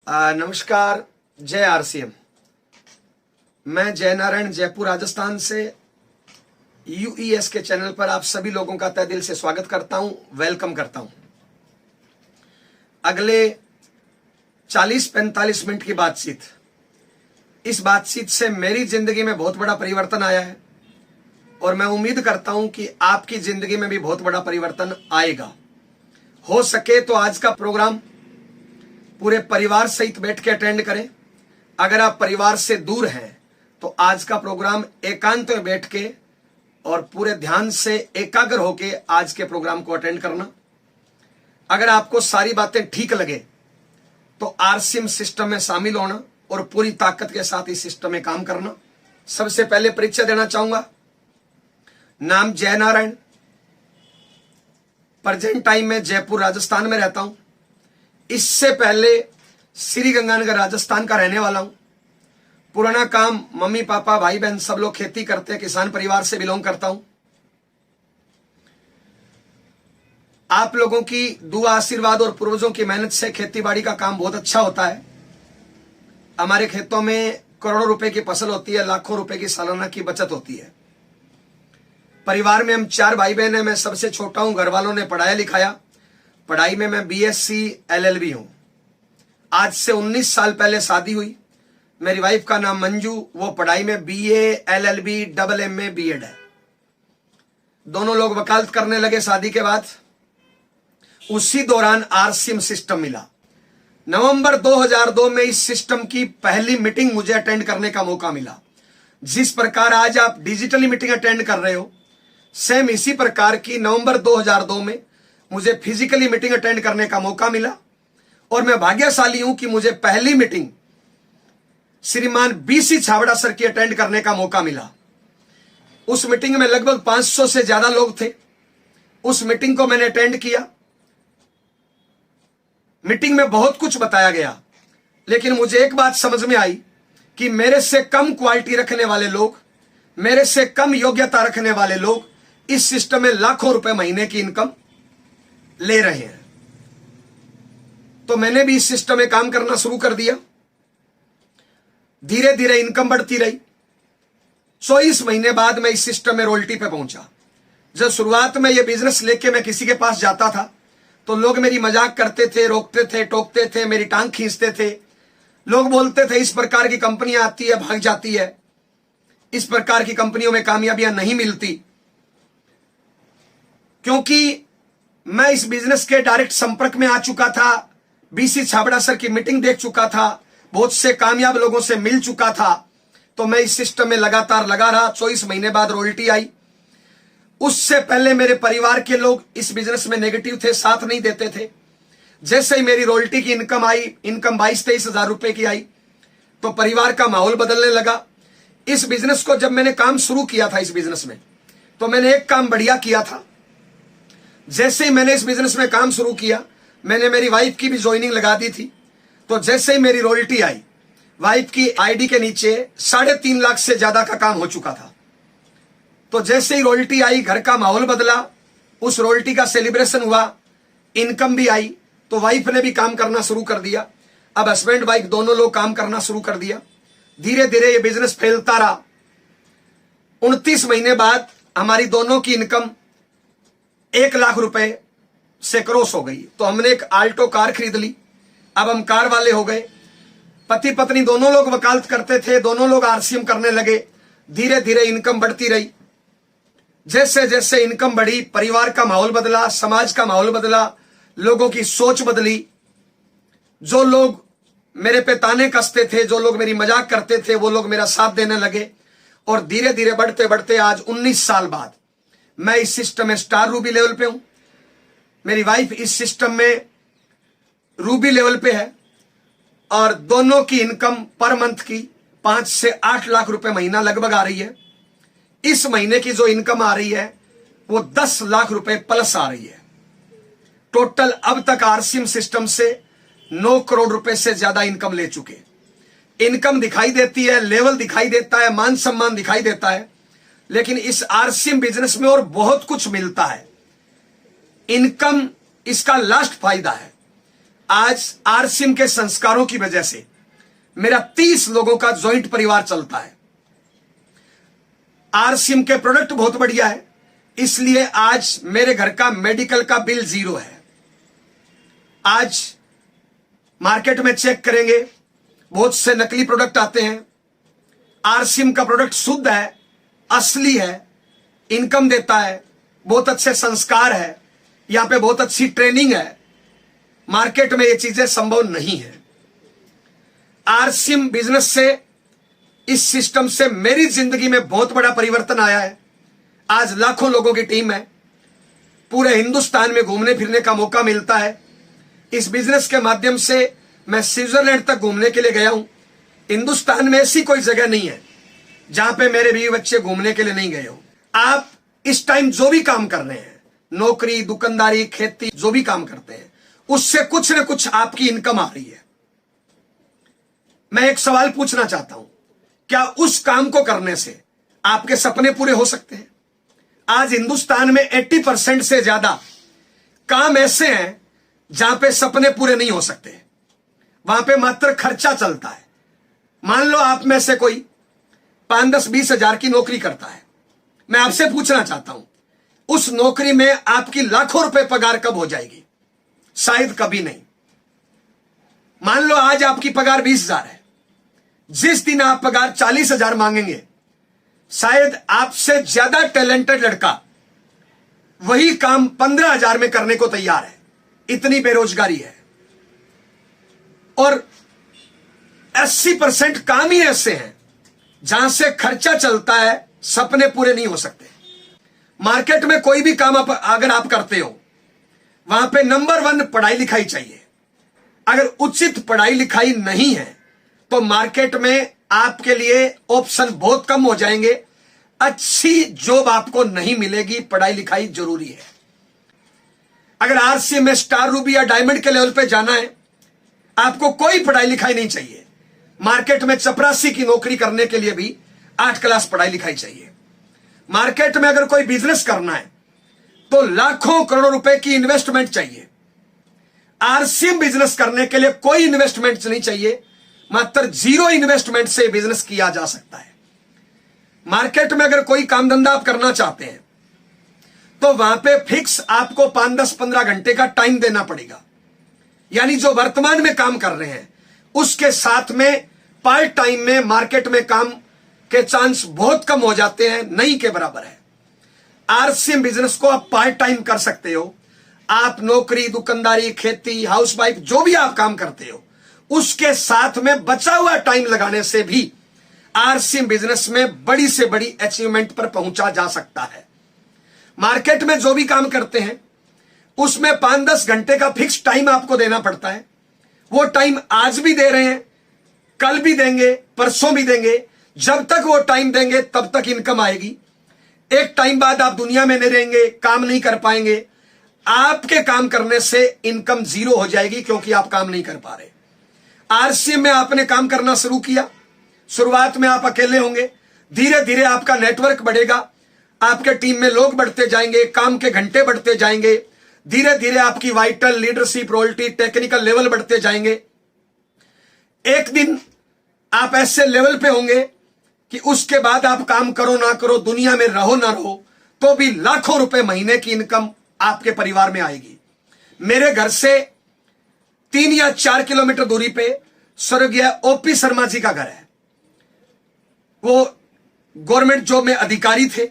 नमस्कार, जय आरसीएम। मैं जय नारायण जयपुर राजस्थान से यूईएस के चैनल पर आप सभी लोगों का तहे दिल से स्वागत करता हूं, वेलकम करता हूं। अगले 40-45 मिनट की बातचीत, इस बातचीत से मेरी जिंदगी में बहुत बड़ा परिवर्तन आया है और मैं उम्मीद करता हूं कि आपकी जिंदगी में भी बहुत बड़ा परिवर्तन आएगा। हो सके तो आज का प्रोग्राम पूरे परिवार सहित बैठ के अटेंड करें। अगर आप परिवार से दूर हैं तो आज का प्रोग्राम एकांत में बैठ के और पूरे ध्यान से एकाग्र होके आज के प्रोग्राम को अटेंड करना। अगर आपको सारी बातें ठीक लगे तो आरसीएम सिस्टम में शामिल होना और पूरी ताकत के साथ इस सिस्टम में काम करना। सबसे पहले परिचय देना चाहूंगा। नाम जय नारायण, प्रेजेंट टाइम में जयपुर राजस्थान में रहता हूं। इससे पहले श्री गंगानगर राजस्थान का रहने वाला हूं। पुराना काम मम्मी पापा भाई बहन सब लोग खेती करते हैं, किसान परिवार से बिलोंग करता हूं। आप लोगों की दुआ आशीर्वाद और पूर्वजों की मेहनत से खेतीबाड़ी का काम बहुत अच्छा होता है। हमारे खेतों में करोड़ों रुपए की फसल होती है, लाखों रुपए की सालाना की बचत होती है। परिवार में हम 4 भाई बहन हैं, मैं सबसे छोटा हूं। घर वालों ने पढ़ाया लिखाया, पढ़ाई में मैं बीएससी एलएलबी हूं। आज से 19 साल पहले शादी हुई। मेरी वाइफ का नाम मंजू, वो पढ़ाई में BA LLB double MA BEd है। दोनों लोग वकालत करने लगे शादी के बाद। उसी दौरान आरसीएम सिस्टम मिला। नवंबर 2002 में इस सिस्टम की पहली मीटिंग मुझे अटेंड करने का मौका मिला। जिस प्रकार आज आप डिजिटली मीटिंग अटेंड कर रहे हो, सेम इसी प्रकार की नवंबर 2002 में मुझे फिजिकली मीटिंग अटेंड करने का मौका मिला। और मैं भाग्यशाली हूं कि मुझे पहली मीटिंग श्रीमान बीसी छाबड़ा सर की अटेंड करने का मौका मिला। उस मीटिंग में लगभग 500 से ज्यादा लोग थे। उस मीटिंग को मैंने अटेंड किया। मीटिंग में बहुत कुछ बताया गया, लेकिन मुझे एक बात समझ में आई कि मेरे से कम क्वालिटी रखने वाले लोग, मेरे से कम योग्यता रखने वाले लोग इस सिस्टम में लाखों रुपए महीने की इनकम ले रहे हैं। तो मैंने भी इस सिस्टम में काम करना शुरू कर दिया। धीरे धीरे इनकम बढ़ती रही। 24 महीने बाद मैं इस सिस्टम में रॉयल्टी पे पहुंचा। जब शुरुआत में यह बिजनेस लेके मैं किसी के पास जाता था तो लोग मेरी मजाक करते थे, रोकते थे, टोकते थे, मेरी टांग खींचते थे। लोग बोलते थे इस प्रकार की कंपनियां आती है भाग जाती है, इस प्रकार की कंपनियों में कामयाबियां नहीं मिलती। क्योंकि मैं इस बिजनेस के डायरेक्ट संपर्क में आ चुका था, बीसी छाबड़ा सर की मीटिंग देख चुका था, बहुत से कामयाब लोगों से मिल चुका था। तो मैं इस सिस्टम में लगातार लगा रहा। 24 महीने बाद रॉयल्टी आई। उससे पहले मेरे परिवार के लोग इस बिजनेस में नेगेटिव थे, साथ नहीं देते थे। जैसे ही मेरी रॉयल्टी की इनकम आई, इनकम 22-23 हजार रुपए की आई, तो परिवार का माहौल बदलने लगा। इस बिजनेस को जब मैंने काम शुरू किया था इस बिजनेस में, तो मैंने एक काम बढ़िया किया था। जैसे ही मैंने इस बिजनेस में काम शुरू किया, मैंने मेरी वाइफ की भी ज्वाइनिंग लगा दी थी। तो जैसे ही मेरी रॉयल्टी आई, वाइफ की आईडी के नीचे 3.5 लाख से ज्यादा का काम हो चुका था। तो जैसे ही रॉयल्टी आई, घर का माहौल बदला, उस रॉयल्टी का सेलिब्रेशन हुआ, इनकम भी आई, तो वाइफ ने भी काम करना शुरू कर दिया। अब हस्बैंड वाइफ दोनों लोग काम करना शुरू कर दिया। धीरे धीरे ये बिजनेस फैलता रहा। 29 महीने बाद हमारी दोनों की इनकम 1 लाख रुपए से क्रॉस हो गई। तो हमने एक आल्टो कार खरीद ली। अब हम कार वाले हो गए। पति पत्नी दोनों लोग वकालत करते थे, दोनों लोग आरसीएम करने लगे। धीरे धीरे इनकम बढ़ती रही। जैसे जैसे इनकम बढ़ी, परिवार का माहौल बदला, समाज का माहौल बदला, लोगों की सोच बदली। जो लोग मेरे पे ताने कसते थे, जो लोग मेरी मजाक करते थे, वो लोग मेरा साथ देने लगे। और धीरे धीरे बढ़ते बढ़ते आज 19 साल बाद मैं इस सिस्टम में स्टार रूबी लेवल पे हूं। मेरी वाइफ इस सिस्टम में रूबी लेवल पे है और दोनों की इनकम पर मंथ की 5 से 8 लाख रुपए महीना लगभग आ रही है। इस महीने की जो इनकम आ रही है वो 10 लाख रुपए प्लस आ रही है। टोटल अब तक आरसीएम सिस्टम से 9 करोड़ रुपए से ज्यादा इनकम ले चुके। इनकम दिखाई देती है, लेवल दिखाई देता है, मान सम्मान दिखाई देता है, लेकिन इस आरसीएम बिजनेस में और बहुत कुछ मिलता है। इनकम इसका लास्ट फायदा है। आज आरसीएम के संस्कारों की वजह से मेरा 30 लोगों का जॉइंट परिवार चलता है। आरसीएम के प्रोडक्ट बहुत बढ़िया है, इसलिए आज मेरे घर का मेडिकल का बिल 0 है। आज मार्केट में चेक करेंगे, बहुत से नकली प्रोडक्ट आते हैं। आरसीएम का प्रोडक्ट शुद्ध है, असली है, इनकम देता है, बहुत अच्छे संस्कार है, यहां पे बहुत अच्छी ट्रेनिंग है। मार्केट में ये चीजें संभव नहीं है। आरसीएम बिजनेस से, इस सिस्टम से मेरी जिंदगी में बहुत बड़ा परिवर्तन आया है। आज लाखों लोगों की टीम है, पूरे हिंदुस्तान में घूमने फिरने का मौका मिलता है। इस बिजनेस के माध्यम से मैं स्विट्जरलैंड तक घूमने के लिए गया हूं। हिंदुस्तान में ऐसी कोई जगह नहीं है जहां पे मेरे बीवी बच्चे घूमने के लिए नहीं गए हो। आप इस टाइम जो भी काम कर रहे हैं, नौकरी, दुकानदारी, खेती, जो भी काम करते हैं, उससे कुछ न कुछ आपकी इनकम आ रही है। मैं एक सवाल पूछना चाहता हूं, क्या उस काम को करने से आपके सपने पूरे हो सकते हैं? आज हिंदुस्तान में 80% से ज्यादा काम ऐसे हैं जहां पे सपने पूरे नहीं हो सकते, वहां पे मात्र खर्चा चलता है। मान लो आप में से कोई 5, 10, 20 हजार की नौकरी करता है। मैं आपसे पूछना चाहता हूं, उस नौकरी में आपकी लाखों रुपए पगार कब हो जाएगी? शायद कभी नहीं। मान लो आज आपकी पगार 20,000 है, जिस दिन आप पगार 40,000 मांगेंगे, शायद आपसे ज्यादा टैलेंटेड लड़का वही काम 15,000 में करने को तैयार है। इतनी बेरोजगारी है। और 80% काम ही ऐसे हैं जहां से खर्चा चलता है, सपने पूरे नहीं हो सकते। मार्केट में कोई भी काम अगर आप करते हो, वहां पे नंबर 1 पढ़ाई लिखाई चाहिए। अगर उचित पढ़ाई लिखाई नहीं है तो मार्केट में आपके लिए ऑप्शन बहुत कम हो जाएंगे, अच्छी जॉब आपको नहीं मिलेगी। पढ़ाई लिखाई जरूरी है। अगर आरसीएम में स्टार, रूबी या डायमंड के लेवल पे जाना है, आपको कोई पढ़ाई लिखाई नहीं चाहिए। मार्केट में चपरासी की नौकरी करने के लिए भी 8 क्लास पढ़ाई लिखाई चाहिए। मार्केट में अगर कोई बिजनेस करना है तो लाखों करोड़ों रुपए की इन्वेस्टमेंट चाहिए। आरसीएम बिजनेस करने के लिए कोई इन्वेस्टमेंट नहीं चाहिए, मात्र 0 इन्वेस्टमेंट से बिजनेस किया जा सकता है। मार्केट में अगर कोई काम धंधा आप करना चाहते हैं तो वहां पे फिक्स आपको 5, 10, 15 घंटे का टाइम देना पड़ेगा। यानी जो वर्तमान में काम कर रहे हैं उसके साथ में पार्ट टाइम में मार्केट में काम के चांस बहुत कम हो जाते हैं, नहीं के बराबर है। आरसीएम बिजनेस को आप पार्ट टाइम कर सकते हो। आप नौकरी, दुकानदारी, खेती, हाउसवाइफ, जो भी आप काम करते हो, उसके साथ में बचा हुआ टाइम लगाने से भी आरसीएम बिजनेस में बड़ी से बड़ी अचीवमेंट पर पहुंचा जा सकता है। मार्केट में जो भी काम करते हैं उसमें 5, 10 घंटे का फिक्स टाइम आपको देना पड़ता है। वो टाइम आज भी दे रहे हैं, कल भी देंगे, परसों भी देंगे। जब तक वो टाइम देंगे तब तक इनकम आएगी। एक टाइम बाद आप दुनिया में नहीं रहेंगे, काम नहीं कर पाएंगे। आपके काम करने से इनकम 0 हो जाएगी, क्योंकि आप काम नहीं कर पा रहे। आरसीएम में आपने काम करना शुरू किया, शुरुआत में आप अकेले होंगे, धीरे धीरे आपका नेटवर्क बढ़ेगा, आपके टीम में लोग बढ़ते जाएंगे, काम के घंटे बढ़ते जाएंगे, धीरे धीरे आपकी vital, leadership, royalty, technical level बढ़ते जाएंगे। एक दिन आप ऐसे लेवल पे होंगे कि उसके बाद आप काम करो ना करो, दुनिया में रहो ना रहो, तो भी लाखों रुपए महीने की इनकम आपके परिवार में आएगी। मेरे घर से 3 या 4 किलोमीटर दूरी पे स्वर्गीय ओपी शर्मा जी का घर है। वो गवर्नमेंट जॉब में अधिकारी थे।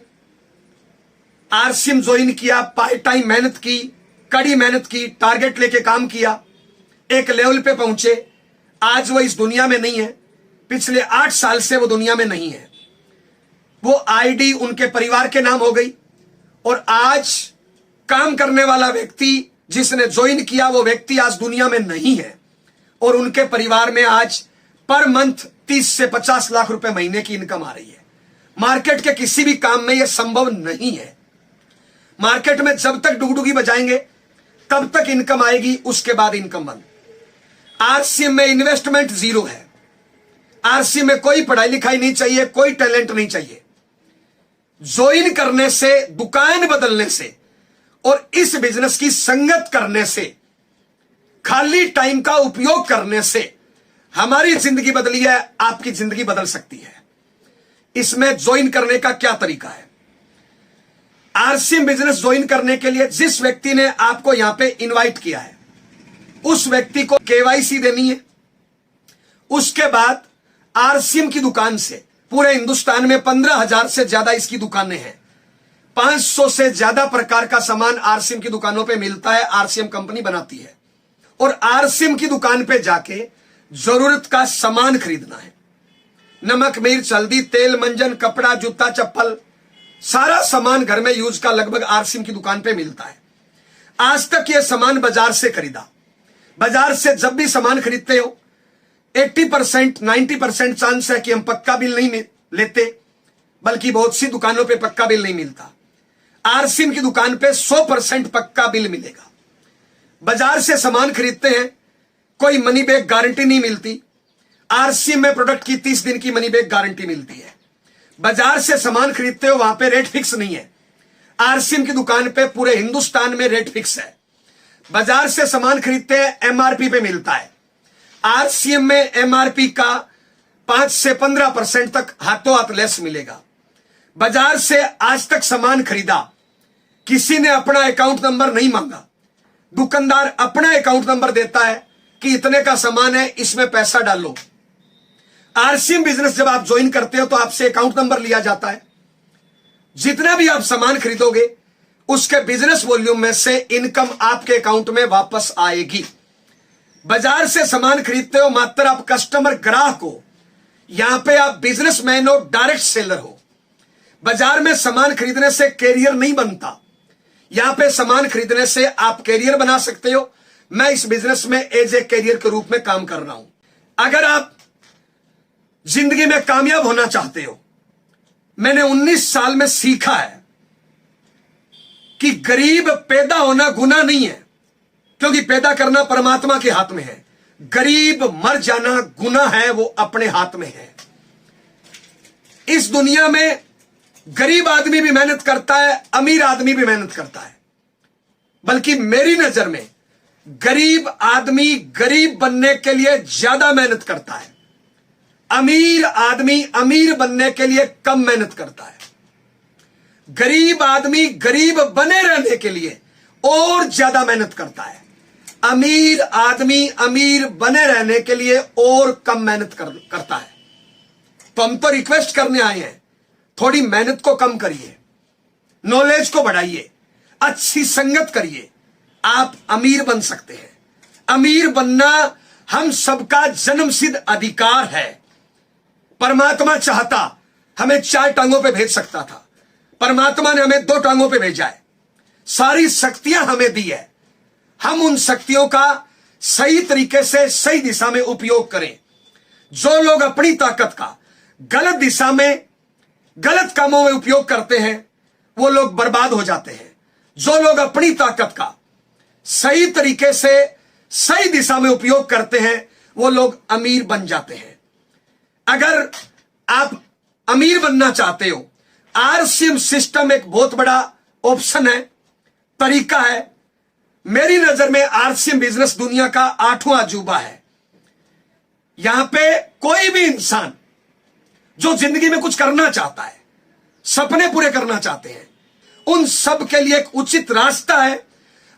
आरसीएम ज्वाइन किया, पार्ट टाइम मेहनत की, कड़ी मेहनत की, टारगेट लेके काम किया, एक लेवल पे पहुंचे। आज वो इस दुनिया में नहीं है, पिछले 8 साल से वो दुनिया में नहीं है। वो आईडी उनके परिवार के नाम हो गई, और आज काम करने वाला व्यक्ति जिसने ज्वाइन किया वो व्यक्ति आज दुनिया में नहीं है, और उनके परिवार में आज पर मंथ 30 से 50 लाख रुपए महीने की इनकम आ रही है। मार्केट के किसी भी काम में यह संभव नहीं है। मार्केट में जब तक डुगडुगी बजाएंगे तब तक इनकम आएगी, उसके बाद इनकम बंद। आरसीएम में इन्वेस्टमेंट 0 है। आरसीएम में कोई पढ़ाई लिखाई नहीं चाहिए, कोई टैलेंट नहीं चाहिए। ज्वाइन करने से, दुकान बदलने से और इस बिजनेस की संगत करने से खाली टाइम का उपयोग करने से हमारी जिंदगी बदली है, आपकी जिंदगी बदल सकती है। इसमें ज्वाइन करने का क्या तरीका है? आरसीएम बिजनेस ज्वाइन करने के लिए जिस व्यक्ति ने आपको यहां पे इनवाइट किया है उस व्यक्ति को केवाईसी देनी है। उसके बाद आरसीएम की दुकान से पूरे हिंदुस्तान में 15,000 से ज्यादा इसकी दुकानें हैं। 500 से ज्यादा प्रकार का सामान आरसीएम की दुकानों पे मिलता है, आरसीएम कंपनी बनाती है। और आरसीएम की दुकान पे जाके जरूरत का सामान खरीदना है। नमक, मिर्च, हल्दी, तेल, मंजन, कपड़ा, जूता, चप्पल, सारा सामान घर में यूज का लगभग आरसीएम की दुकान पे मिलता है। आज तक यह सामान बाजार से खरीदा। बाजार से जब भी सामान खरीदते हो 80% 90% चांस है कि हम पक्का बिल नहीं लेते, बल्कि बहुत सी दुकानों पे पक्का बिल नहीं मिलता। आरसीएम की दुकान पे 100% पक्का बिल मिलेगा। बाजार से सामान खरीदते हैं, कोई मनी बैक गारंटी नहीं मिलती। आरसीएम में प्रोडक्ट की 30 दिन की मनी बैक गारंटी मिलती है। बाजार से सामान खरीदते हो, वहां पे रेट फिक्स नहीं है। आरसीएम की दुकान पे पूरे हिंदुस्तान में रेट फिक्स है। बाजार से सामान खरीदते हैं, एमआरपी पे मिलता है। आरसीएम में एमआरपी का 5 से 15% तक हाथों हाथ लेस मिलेगा। बाजार से आज तक सामान खरीदा, किसी ने अपना अकाउंट नंबर नहीं मांगा। दुकानदार अपना अकाउंट नंबर देता है कि इतने का सामान है, इसमें पैसा डालो। आरसीएम बिजनेस जब आप ज्वाइन करते हो तो आपसे अकाउंट नंबर लिया जाता है। जितना भी आप सामान खरीदोगे उसके बिजनेस वॉल्यूम में से इनकम आपके अकाउंट में वापस आएगी। बाजार से सामान खरीदते हो, मात्र आप कस्टमर ग्राहक हो। यहां पे आप बिजनेसमैन हो, डायरेक्ट सेलर हो। बाजार में सामान खरीदने से कैरियर नहीं बनता। यहां पे सामान खरीदने से आप कैरियर बना सकते हो। मैं इस बिजनेस में एज ए कैरियर के रूप में काम कर रहा हूं। अगर आप जिंदगी में कामयाब होना चाहते हो, मैंने 19 साल में सीखा है कि गरीब पैदा होना गुनाह नहीं है, क्योंकि पैदा करना परमात्मा के हाथ में है। गरीब मर जाना गुनाह है, वो अपने हाथ में है। इस दुनिया में गरीब आदमी भी मेहनत करता है, अमीर आदमी भी मेहनत करता है, बल्कि मेरी नजर में गरीब आदमी गरीब बनने के लिए ज्यादा मेहनत करता है। अमीर आदमी अमीर बनने के लिए कम मेहनत करता है। गरीब आदमी गरीब बने रहने के लिए और ज्यादा मेहनत करता है। अमीर आदमी अमीर बने रहने के लिए और कम मेहनत करता है। तो हम तो रिक्वेस्ट करने आए हैं, थोड़ी मेहनत को कम करिए, नॉलेज को बढ़ाइए, अच्छी संगत करिए, आप अमीर बन सकते हैं। अमीर बनना हम सबका जन्मसिद्ध अधिकार है। परमात्मा चाहता हमें 4 टांगों पे भेज सकता था, परमात्मा ने हमें 2 टांगों पे भेजा है। सारी शक्तियां हमें दी है, हम उन शक्तियों का सही तरीके से सही दिशा में उपयोग करें। जो लोग अपनी ताकत का गलत दिशा में गलत कामों में उपयोग करते हैं वो लोग बर्बाद हो जाते हैं। जो लोग अपनी ताकत का सही तरीके से सही दिशा में उपयोग करते हैं वो लोग अमीर बन जाते हैं। अगर आप अमीर बनना चाहते हो, आरसीएम सिस्टम एक बहुत बड़ा ऑप्शन है, तरीका है। मेरी नजर में आरसीएम बिजनेस दुनिया का 8वां अजूबा है। यहां पे कोई भी इंसान जो जिंदगी में कुछ करना चाहता है, सपने पूरे करना चाहते हैं, उन सब के लिए एक उचित रास्ता है।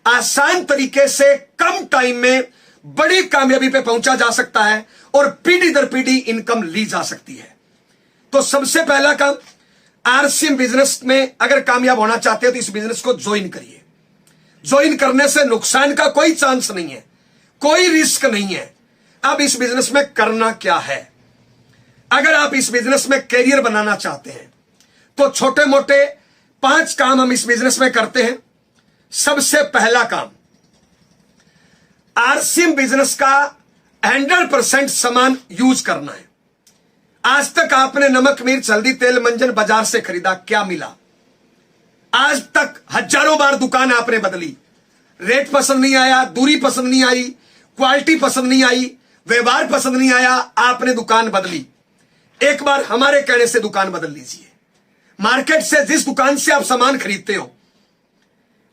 आसान तरीके से कम टाइम में बड़ी कामयाबी पे पहुंचा जा सकता है और पीढ़ी दर पीढ़ी इनकम ली जा सकती है। तो सबसे पहला काम, आरसीएम बिजनेस में अगर कामयाब होना चाहते हो तो इस बिजनेस को ज्वाइन करिए। ज्वाइन करने से नुकसान का कोई चांस नहीं है, कोई रिस्क नहीं है। अब इस बिजनेस में करना क्या है? अगर आप इस बिजनेस में कैरियर बनाना चाहते हैं तो छोटे मोटे 5 काम हम इस बिजनेस में करते हैं। सबसे पहला काम, आरसीएम बिजनेस का 100% सामान यूज करना है। आज तक आपने नमक, मिर्च, हल्दी, तेल, मंजन बाजार से खरीदा, क्या मिला? आज तक हजारों बार दुकान आपने बदली, रेट पसंद नहीं आया, दूरी पसंद नहीं आई, क्वालिटी पसंद नहीं आई, व्यवहार पसंद नहीं आया, आपने दुकान बदली। एक बार हमारे कहने से दुकान बदल लीजिए। मार्केट से जिस दुकान से आप सामान खरीदते हो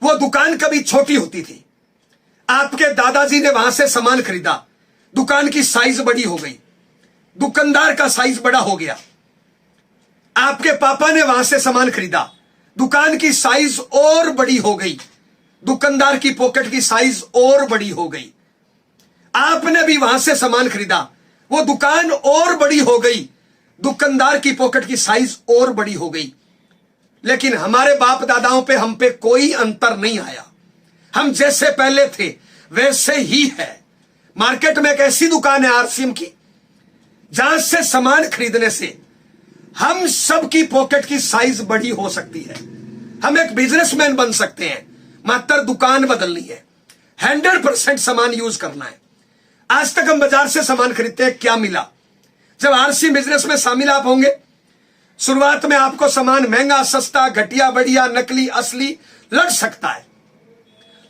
वो दुकान कभी छोटी होती थी, आपके दादाजी ने वहां से सामान खरीदा, दुकान की साइज बड़ी हो गई, दुकानदार का साइज बड़ा हो गया। आपके पापा ने वहां से सामान खरीदा, दुकान की साइज और बड़ी हो गई, दुकानदार की पॉकेट की साइज और बड़ी हो गई। आपने भी वहां से सामान खरीदा, वो दुकान और बड़ी हो गई, दुकानदार की पॉकेट की साइज और बड़ी हो गई। लेकिन हमारे बाप दादाओं पे हम पे कोई अंतर नहीं आया, हम जैसे पहले थे वैसे ही है। मार्केट में एक ऐसी दुकान है आरसीएम की, जहां से सामान खरीदने से हम सब की पॉकेट की साइज बड़ी हो सकती है। हम एक बिजनेसमैन बन सकते हैं, मात्र दुकान बदलनी है, 100% सामान यूज करना है। आज तक हम बाजार से सामान खरीदते हैं, क्या मिला? जब आरसी बिजनेस में शामिल आप होंगे, शुरुआत में आपको सामान महंगा, सस्ता, घटिया, बढ़िया, नकली, असली लग सकता है।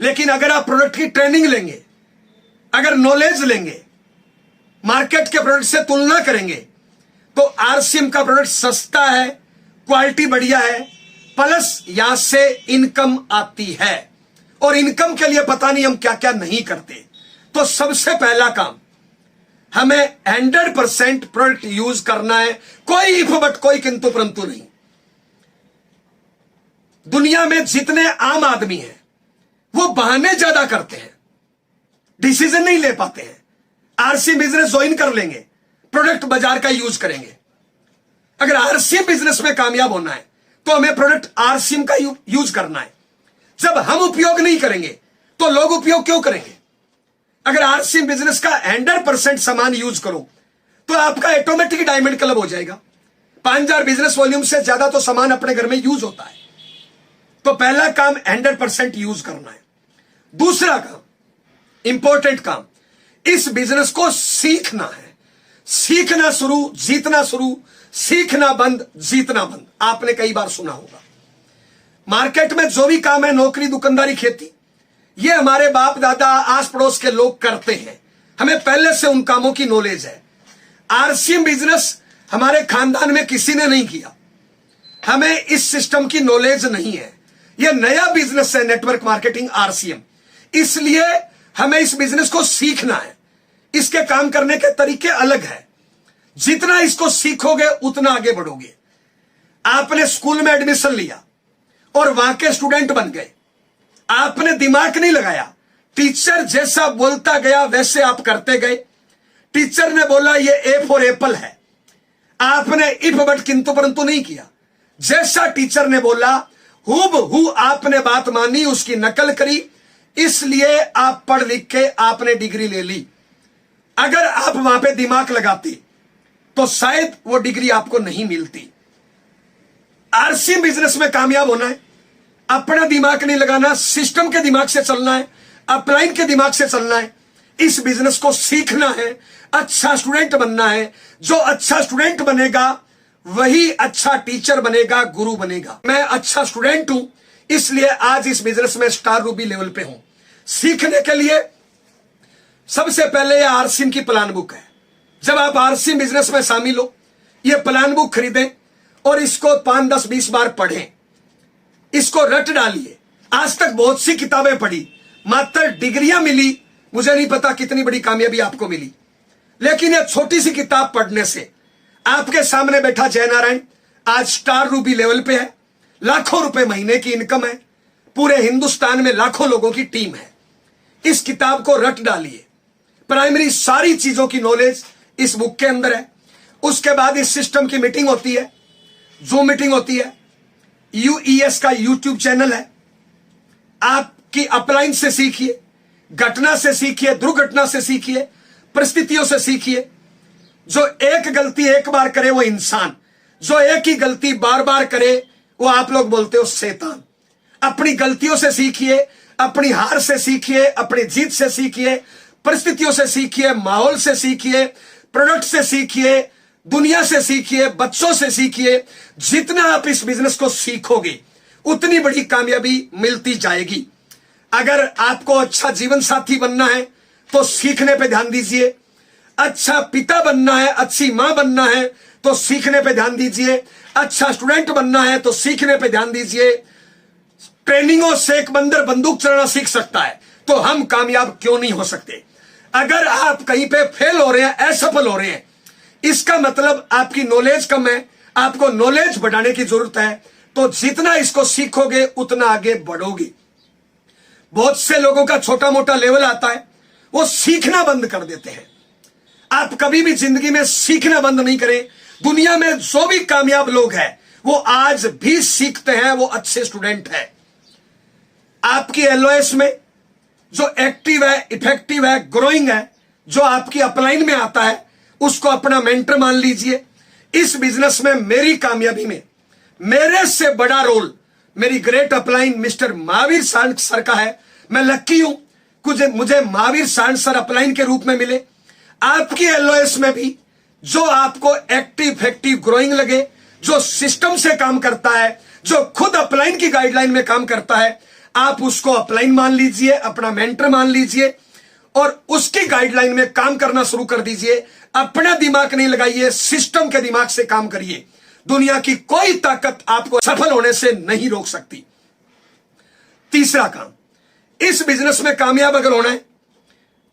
लेकिन अगर आप प्रोडक्ट की ट्रेनिंग लेंगे, अगर नॉलेज लेंगे, मार्केट के प्रोडक्ट से तुलना करेंगे, तो आरसीएम का प्रोडक्ट सस्ता है, क्वालिटी बढ़िया है, प्लस यहां से इनकम आती है। और इनकम के लिए पता नहीं हम क्या क्या नहीं करते। तो सबसे पहला काम, हमें 100% प्रोडक्ट यूज करना है, कोई इफ बट कोई किंतु परंतु नहीं। दुनिया में जितने आम आदमी हैं वो बहाने ज्यादा करते हैं, डिसीजन नहीं ले पाते हैं। आरसी बिजनेस ज्वाइन कर लेंगे, प्रोडक्ट बाजार का यूज करेंगे। अगर आरसी बिजनेस में कामयाब होना है तो हमें प्रोडक्ट आरसीएम का यूज करना है। जब हम उपयोग नहीं करेंगे तो लोग उपयोग क्यों करेंगे? अगर आरसीएम बिजनेस का 100% सामान यूज करो तो आपका ऑटोमेटिक डायमंड क्लब हो जाएगा। 5000 बिजनेस वॉल्यूम से ज्यादा तो सामान अपने घर में यूज होता है। तो पहला काम 100% यूज करना है। दूसरा काम, इंपॉर्टेंट काम, इस बिजनेस को सीखना है। सीखना शुरू, जीतना शुरू, सीखना बंद, जीतना बंद। आपने कई बार सुना होगा, मार्केट में जो भी काम है, नौकरी, दुकानदारी, खेती, ये हमारे बाप दादा, आस पड़ोस के लोग करते हैं, हमें पहले से उन कामों की नॉलेज है। आरसीएम बिजनेस हमारे खानदान में किसी ने नहीं किया, हमें इस सिस्टम की नॉलेज नहीं है। यह नया बिजनेस है, नेटवर्क मार्केटिंग, आरसीएम। इसलिए हमें इस बिजनेस को सीखना है। इसके काम करने के तरीके अलग है। जितना इसको सीखोगे उतना आगे बढ़ोगे। आपने स्कूल में एडमिशन लिया और वहां के स्टूडेंट बन गए, आपने दिमाग नहीं लगाया, टीचर जैसा बोलता गया वैसे आप करते गए। टीचर ने बोला ये ए फॉर एप्पल है, आपने इफ बट किंतु परंतु नहीं किया। जैसा टीचर ने बोला हूबहू आपने बात मानी, उसकी नकल करी, इसलिए आप पढ़ लिख के आपने डिग्री ले ली। अगर आप वहां पे दिमाग लगाते तो शायद वो डिग्री आपको नहीं मिलती। आरसीएम बिजनेस में कामयाब होना है, अपना दिमाग नहीं लगाना, सिस्टम के दिमाग से चलना है, अपलाइन के दिमाग से चलना है। इस बिजनेस को सीखना है, अच्छा स्टूडेंट बनना है। जो अच्छा स्टूडेंट बनेगा वही अच्छा टीचर बनेगा, गुरु बनेगा। मैं अच्छा स्टूडेंट हूं, इसलिए आज इस बिजनेस में स्टार रूबी लेवल पे हूं। सीखने के लिए सबसे पहले यह आरसीएम की प्लान बुक है। जब आप आरसीएम बिजनेस में शामिल हो, यह प्लान बुक खरीदें और इसको 5, 10, 20 बार पढ़ें, इसको रट डालिए। आज तक बहुत सी किताबें पढ़ी, मात्र डिग्रियां मिली, मुझे नहीं पता कितनी बड़ी कामयाबी आपको मिली। लेकिन यह छोटी सी किताब पढ़ने से, आपके सामने बैठा जयनारायण आज स्टार रूबी लेवल पे है, लाखों रुपए महीने की इनकम है, पूरे हिंदुस्तान में लाखों लोगों की टीम है। इस किताब को रट डालिए। प्राइमरी सारी चीजों की नॉलेज इस बुक के अंदर है। उसके बाद इस सिस्टम की मीटिंग होती है, जूम मीटिंग होती है, यूईएस का यूट्यूब चैनल है। आपकी अपलाइन से सीखिए, घटना से सीखिए, दुर्घटना से सीखिए, परिस्थितियों से सीखिए। जो एक गलती एक बार करे वो इंसान, जो एक ही गलती बार बार करे वो आप लोग बोलते हो शैतान। अपनी गलतियों से सीखिए, अपनी हार से सीखिए, अपनी जीत से सीखिए, परिस्थितियों से सीखिए, माहौल से सीखिए, प्रोडक्ट से सीखिए, दुनिया से सीखिए, बच्चों से सीखिए। जितना आप इस बिजनेस को सीखोगे उतनी बड़ी कामयाबी मिलती जाएगी। अगर आपको अच्छा जीवन साथी बनना है तो सीखने पे ध्यान दीजिए। अच्छा पिता बनना है, अच्छी मां बनना है तो सीखने पे ध्यान दीजिए। अच्छा स्टूडेंट बनना है तो सीखने पे ध्यान दीजिए। ट्रेनिंगों से एक बंदर बंदूक चलाना सीख सकता है, तो हम कामयाब क्यों नहीं हो सकते। अगर आप कहीं पे फेल हो रहे हैं, असफल हो रहे हैं, इसका मतलब आपकी नॉलेज कम है, आपको नॉलेज बढ़ाने की जरूरत है। तो जितना इसको सीखोगे उतना आगे बढ़ोगे। बहुत से लोगों का छोटा मोटा लेवल आता है, वो सीखना बंद कर देते हैं। आप कभी भी जिंदगी में सीखना बंद नहीं करें। दुनिया में जो भी कामयाब लोग हैं वो आज भी सीखते हैं, वो अच्छे स्टूडेंट हैं। आपकी एलओएस में जो एक्टिव है, इफेक्टिव है, ग्रोइंग है, जो आपकी अपलाइन में आता है, उसको अपना मेंटर मान लीजिए। इस बिजनेस में मेरी कामयाबी में मेरे से बड़ा रोल मेरी ग्रेट अपलाइन मिस्टर महावीर सांड सर का है। मैं लक्की हूं मुझे महावीर सांड सर अपलाइन के रूप में मिले। आपकी एलओएस में भी जो आपको एक्टिव इफेक्टिव ग्रोइंग लगे, जो सिस्टम से काम करता है, जो खुद अपलाइन की गाइडलाइन में काम करता है, आप उसको अपलाइन मान लीजिए, अपना मेंटर मान लीजिए और उसकी गाइडलाइन में काम करना शुरू कर दीजिए। अपना दिमाग नहीं लगाइए, सिस्टम के दिमाग से काम करिए। दुनिया की कोई ताकत आपको सफल होने से नहीं रोक सकती। तीसरा काम, इस बिजनेस में कामयाब अगर होना है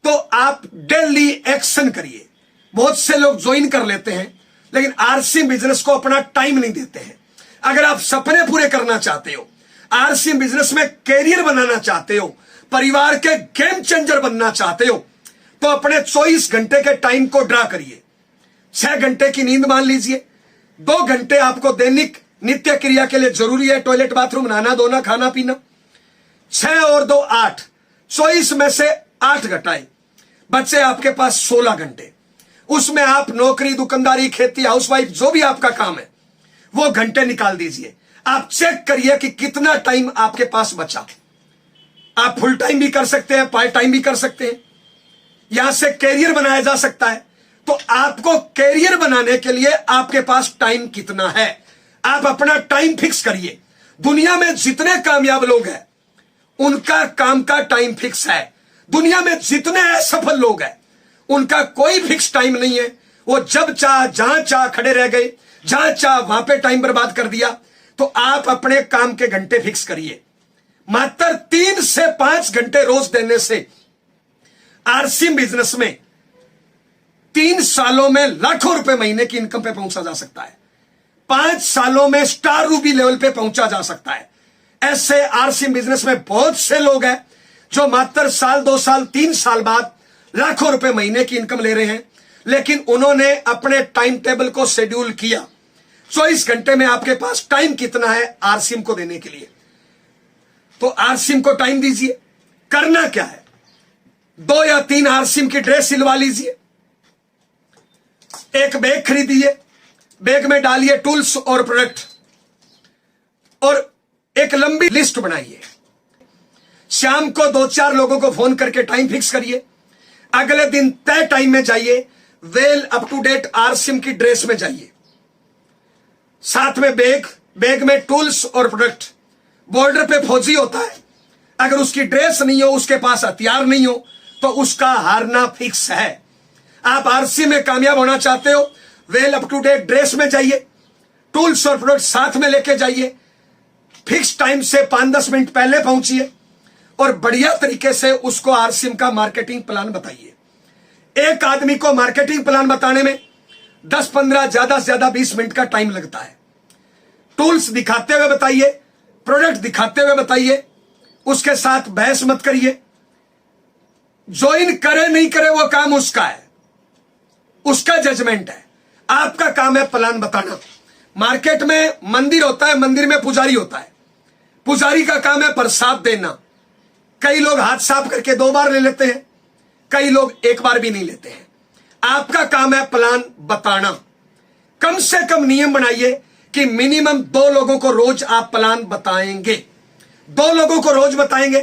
तो आप डेली एक्शन करिए। बहुत से लोग ज्वाइन कर लेते हैं लेकिन आरसी बिजनेस को अपना टाइम नहीं देते हैं। अगर आप सपने पूरे करना चाहते हो, आरसी बिजनेस में कैरियर बनाना चाहते हो, परिवार के गेम चेंजर बनना चाहते हो, तो अपने 24 घंटे के टाइम को ड्रा करिए। 6 घंटे की नींद मान लीजिए, 2 घंटे आपको दैनिक नित्य क्रिया के लिए जरूरी है, टॉयलेट बाथरूम, नहाना धोना, खाना पीना। 6 और 2 8, 24 में से 8 घटाए, बचे आपके पास 16 घंटे। उसमें आप नौकरी, दुकानदारी, खेती, हाउसवाइफ, जो भी आपका काम है वो घंटे निकाल दीजिए। आप चेक करिए कि कितना टाइम आपके पास बचा। आप फुल टाइम भी कर सकते हैं, पार्ट टाइम भी कर सकते हैं। यहां से कैरियर बनाया जा सकता है। तो आपको कैरियर बनाने के लिए आपके पास टाइम कितना है, आप अपना टाइम फिक्स करिए। दुनिया में जितने कामयाब लोग हैं उनका काम का टाइम फिक्स है। दुनिया में जितने असफल लोग हैं उनका कोई फिक्स टाइम नहीं है। वो जब चाह जहां चाह खड़े रह गए, जहां चाह वहां पे टाइम बर्बाद कर दिया। तो आप अपने काम के घंटे फिक्स करिए। मात्र 3 से 5 घंटे रोज देने से आरसी बिजनेस में 3 सालों में लाखों रुपए महीने की इनकम पे पहुंचा जा सकता है। 5 सालों में स्टार रूबी लेवल पे पहुंचा जा सकता है। ऐसे आरसी बिजनेस में बहुत से लोग हैं जो मात्र साल, 2 साल, 3 साल बाद लाखों रुपए महीने की इनकम ले रहे हैं। लेकिन उन्होंने अपने टाइम टेबल को शेड्यूल किया। 24 घंटे में आपके पास टाइम कितना है आरसीएम को देने के लिए, तो आरसीएम को टाइम दीजिए। करना क्या है, 2 या 3 आरसीएम की ड्रेस सिलवा लीजिए, एक बैग खरीदिए, बैग में डालिए टूल्स और प्रोडक्ट, और एक लंबी लिस्ट बनाइए। शाम को 2-4 लोगों को फोन करके टाइम फिक्स करिए। अगले दिन तय टाइम में जाइए, well up to date RCM की ड्रेस में जाइए, साथ में बैग में टूल्स और प्रोडक्ट। बॉर्डर पे फौजी होता है, अगर उसकी ड्रेस नहीं हो, उसके पास हथियार नहीं हो, तो उसका हारना फिक्स है। आप आरसी में कामयाब होना चाहते हो, well up to date dress में जाइए, टूल्स और प्रोडक्ट साथ में लेके जाइए, फिक्स टाइम से 5-10 मिनट पहले पहुंचिए और बढ़िया तरीके से उसको आरसीएम का मार्केटिंग प्लान बताइए। एक आदमी को मार्केटिंग प्लान बताने में 10-15, ज्यादा से ज्यादा 20 मिनट का टाइम लगता है। टूल्स दिखाते हुए बताइए, प्रोडक्ट दिखाते हुए बताइए, उसके साथ बहस मत करिए। ज्वाइन करे नहीं करे वो काम उसका है, उसका जजमेंट है। आपका काम है प्लान बताना। मार्केट में मंदिर होता है, मंदिर में पुजारी होता है, पुजारी का काम है प्रसाद देना। कई लोग हाथ साफ करके 2 बार ले लेते हैं, कई लोग 1 बार भी नहीं लेते हैं। आपका काम है प्लान बताना। कम से कम नियम बनाइए कि मिनिमम 2 लोगों को रोज आप प्लान बताएंगे। 2 लोगों को रोज बताएंगे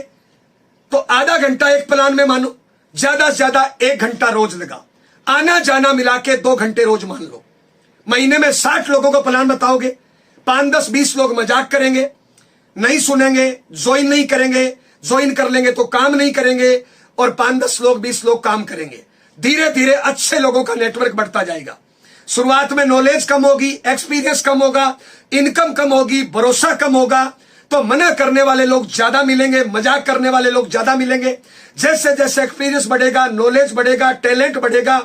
तो आधा घंटा एक प्लान में मानो, ज्यादा से ज्यादा 1 घंटा रोज लगा। आना जाना मिला के 2 घंटे रोज मान लो। महीने में 60 लोगों को प्लान बताओगे, 5-10-20 लोग मजाक करेंगे, नहीं सुनेंगे, ज्वाइन नहीं करेंगे, ज्वाइन कर लेंगे तो काम नहीं करेंगे, और 5-10 लोग 20 लोग काम करेंगे। धीरे धीरे अच्छे लोगों का नेटवर्क बढ़ता जाएगा। शुरुआत में नॉलेज कम होगी, एक्सपीरियंस कम होगा, इनकम कम होगी, भरोसा कम होगा, तो मना करने वाले लोग ज्यादा मिलेंगे, मजाक करने वाले लोग ज्यादा मिलेंगे। जैसे जैसे एक्सपीरियंस बढ़ेगा, नॉलेज बढ़ेगा, टैलेंट बढ़ेगा,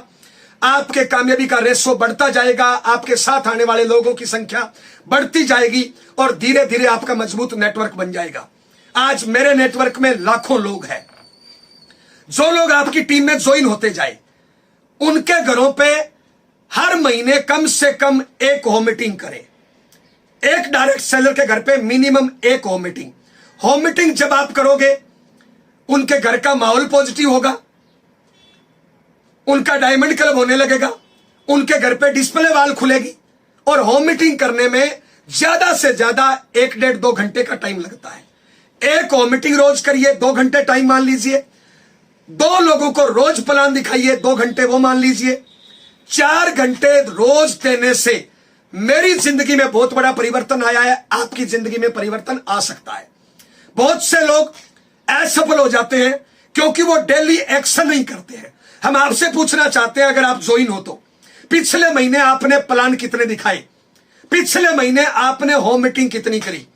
आपके कामयाबी का रेशो बढ़ता जाएगा, आपके साथ आने वाले लोगों की संख्या बढ़ती जाएगी और धीरे धीरे आपका मजबूत नेटवर्क बन जाएगा। आज मेरे नेटवर्क में लाखों लोग हैं। जो लोग आपकी टीम में ज्वाइन होते जाए, उनके घरों पे हर महीने कम से कम एक होम मीटिंग करें। एक डायरेक्ट सेलर के घर पे मिनिमम एक होम मीटिंग। होम मीटिंग जब आप करोगे, उनके घर का माहौल पॉजिटिव होगा, उनका डायमंड क्लब होने लगेगा, उनके घर पे डिस्प्ले वॉल खुलेगी और होम मीटिंग करने में ज्यादा से ज्यादा 1-1.5-2 घंटे का टाइम लगता है। एक होम मीटिंग रोज करिए, 2 घंटे टाइम मान लीजिए। 2 लोगों को रोज प्लान दिखाइए, 2 घंटे वो मान लीजिए। 4 घंटे रोज देने से मेरी जिंदगी में बहुत बड़ा परिवर्तन आया है, आपकी जिंदगी में परिवर्तन आ सकता है। बहुत से लोग असफल हो जाते हैं क्योंकि वो डेली एक्शन नहीं करते हैं। हम आपसे पूछना चाहते हैं, अगर आप ज्वाइन हो तो पिछले महीने आपने प्लान कितने दिखाए? पिछले महीने आपने होम मीटिंग कितनी करी?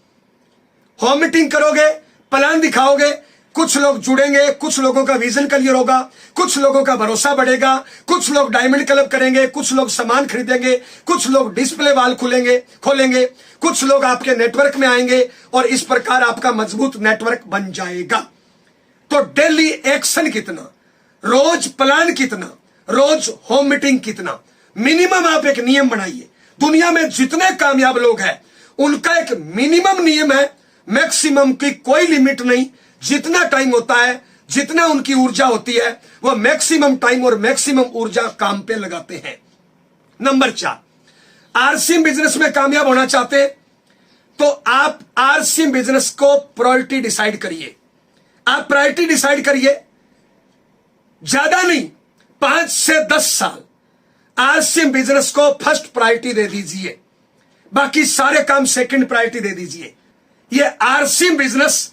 होम मीटिंग करोगे, प्लान दिखाओगे, कुछ लोग जुड़ेंगे, कुछ लोगों का विजन क्लियर होगा, कुछ लोगों का भरोसा बढ़ेगा, कुछ लोग डायमंड क्लब करेंगे, कुछ लोग सामान खरीदेंगे, कुछ लोग डिस्प्ले वॉल खोलेंगे, कुछ लोग आपके नेटवर्क में आएंगे और इस प्रकार आपका मजबूत नेटवर्क बन जाएगा। तो डेली एक्शन कितना, रोज प्लान कितना, रोज होम मीटिंग कितना, मिनिमम आप एक नियम बनाइए। दुनिया में जितने कामयाब लोग हैं उनका एक मिनिमम नियम है, मैक्सिमम की कोई लिमिट नहीं। जितना टाइम होता है, जितना उनकी ऊर्जा होती है, वो मैक्सिमम टाइम और मैक्सिमम ऊर्जा काम पे लगाते हैं। नंबर 4, आरसीएम बिजनेस में कामयाब होना चाहते तो आप आरसीएम बिजनेस को प्रायोरिटी डिसाइड करिए। आप प्रायोरिटी डिसाइड करिए, ज्यादा नहीं, 5 से 10 साल आरसीएम बिजनेस को फर्स्ट प्रायोरिटी दे दीजिए, बाकी सारे काम सेकंड प्रायोरिटी दे दीजिए। ये आरसीएम बिजनेस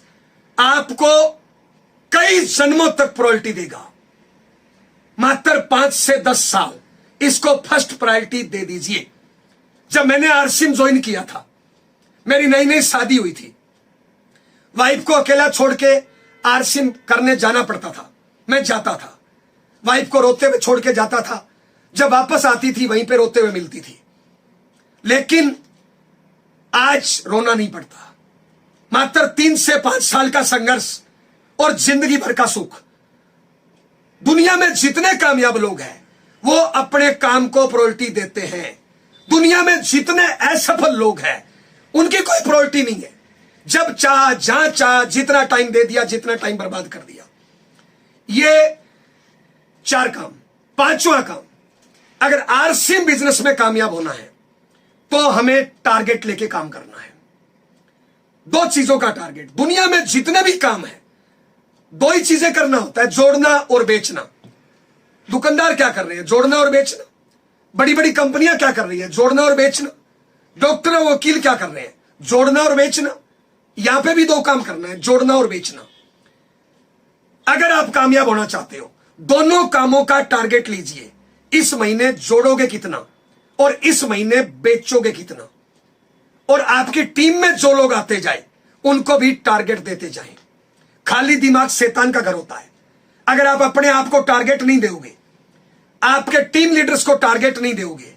आपको कई जन्मों तक प्रायोरिटी देगा। मात्र 5 से 10 साल इसको फर्स्ट प्रायोरिटी दे दीजिए। जब मैंने आरसीएम ज्वाइन किया था, मेरी नई नई शादी हुई थी, वाइफ को अकेला छोड़ के आरसीएम करने जाना पड़ता था। मैं जाता था, वाइफ को रोते हुए छोड़ के जाता था, जब वापस आती थी वहीं पे रोते हुए मिलती थी। लेकिन आज रोना नहीं पड़ता। मात्र 3 से 5 साल का संघर्ष और जिंदगी भर का सुख। दुनिया में जितने कामयाब लोग हैं वो अपने काम को प्रायोरिटी देते हैं। दुनिया में जितने असफल लोग हैं उनकी कोई प्रायोरिटी नहीं है। जब चाह, जहां चाह, जितना टाइम दे दिया, जितना टाइम बर्बाद कर दिया। ये 4 काम। 5वां काम, अगर आरसीएम बिजनेस में कामयाब होना है तो हमें टारगेट लेके काम करना है। 2 चीजों का टारगेट। दुनिया में जितने भी काम है 2 ही चीजें करना होता है, जोड़ना और बेचना। दुकानदार क्या कर रहे हैं? जोड़ना और बेचना। बड़ी बड़ी कंपनियां क्या कर रही है? जोड़ना और बेचना। डॉक्टर और वकील क्या कर रहे हैं? जोड़ना और बेचना। यहां पे भी 2 काम करना है, जोड़ना और बेचना। अगर आप कामयाब होना चाहते हो, दोनों कामों का टारगेट लीजिए। इस महीने जोड़ोगे कितना और इस महीने बेचोगे कितना, और आपकी टीम में जो लोग आते जाए उनको भी टारगेट देते जाएं। खाली दिमाग शैतान का घर होता है। अगर आप अपने आप को टारगेट नहीं दोगे, आपके टीम लीडर्स को टारगेट नहीं दोगे,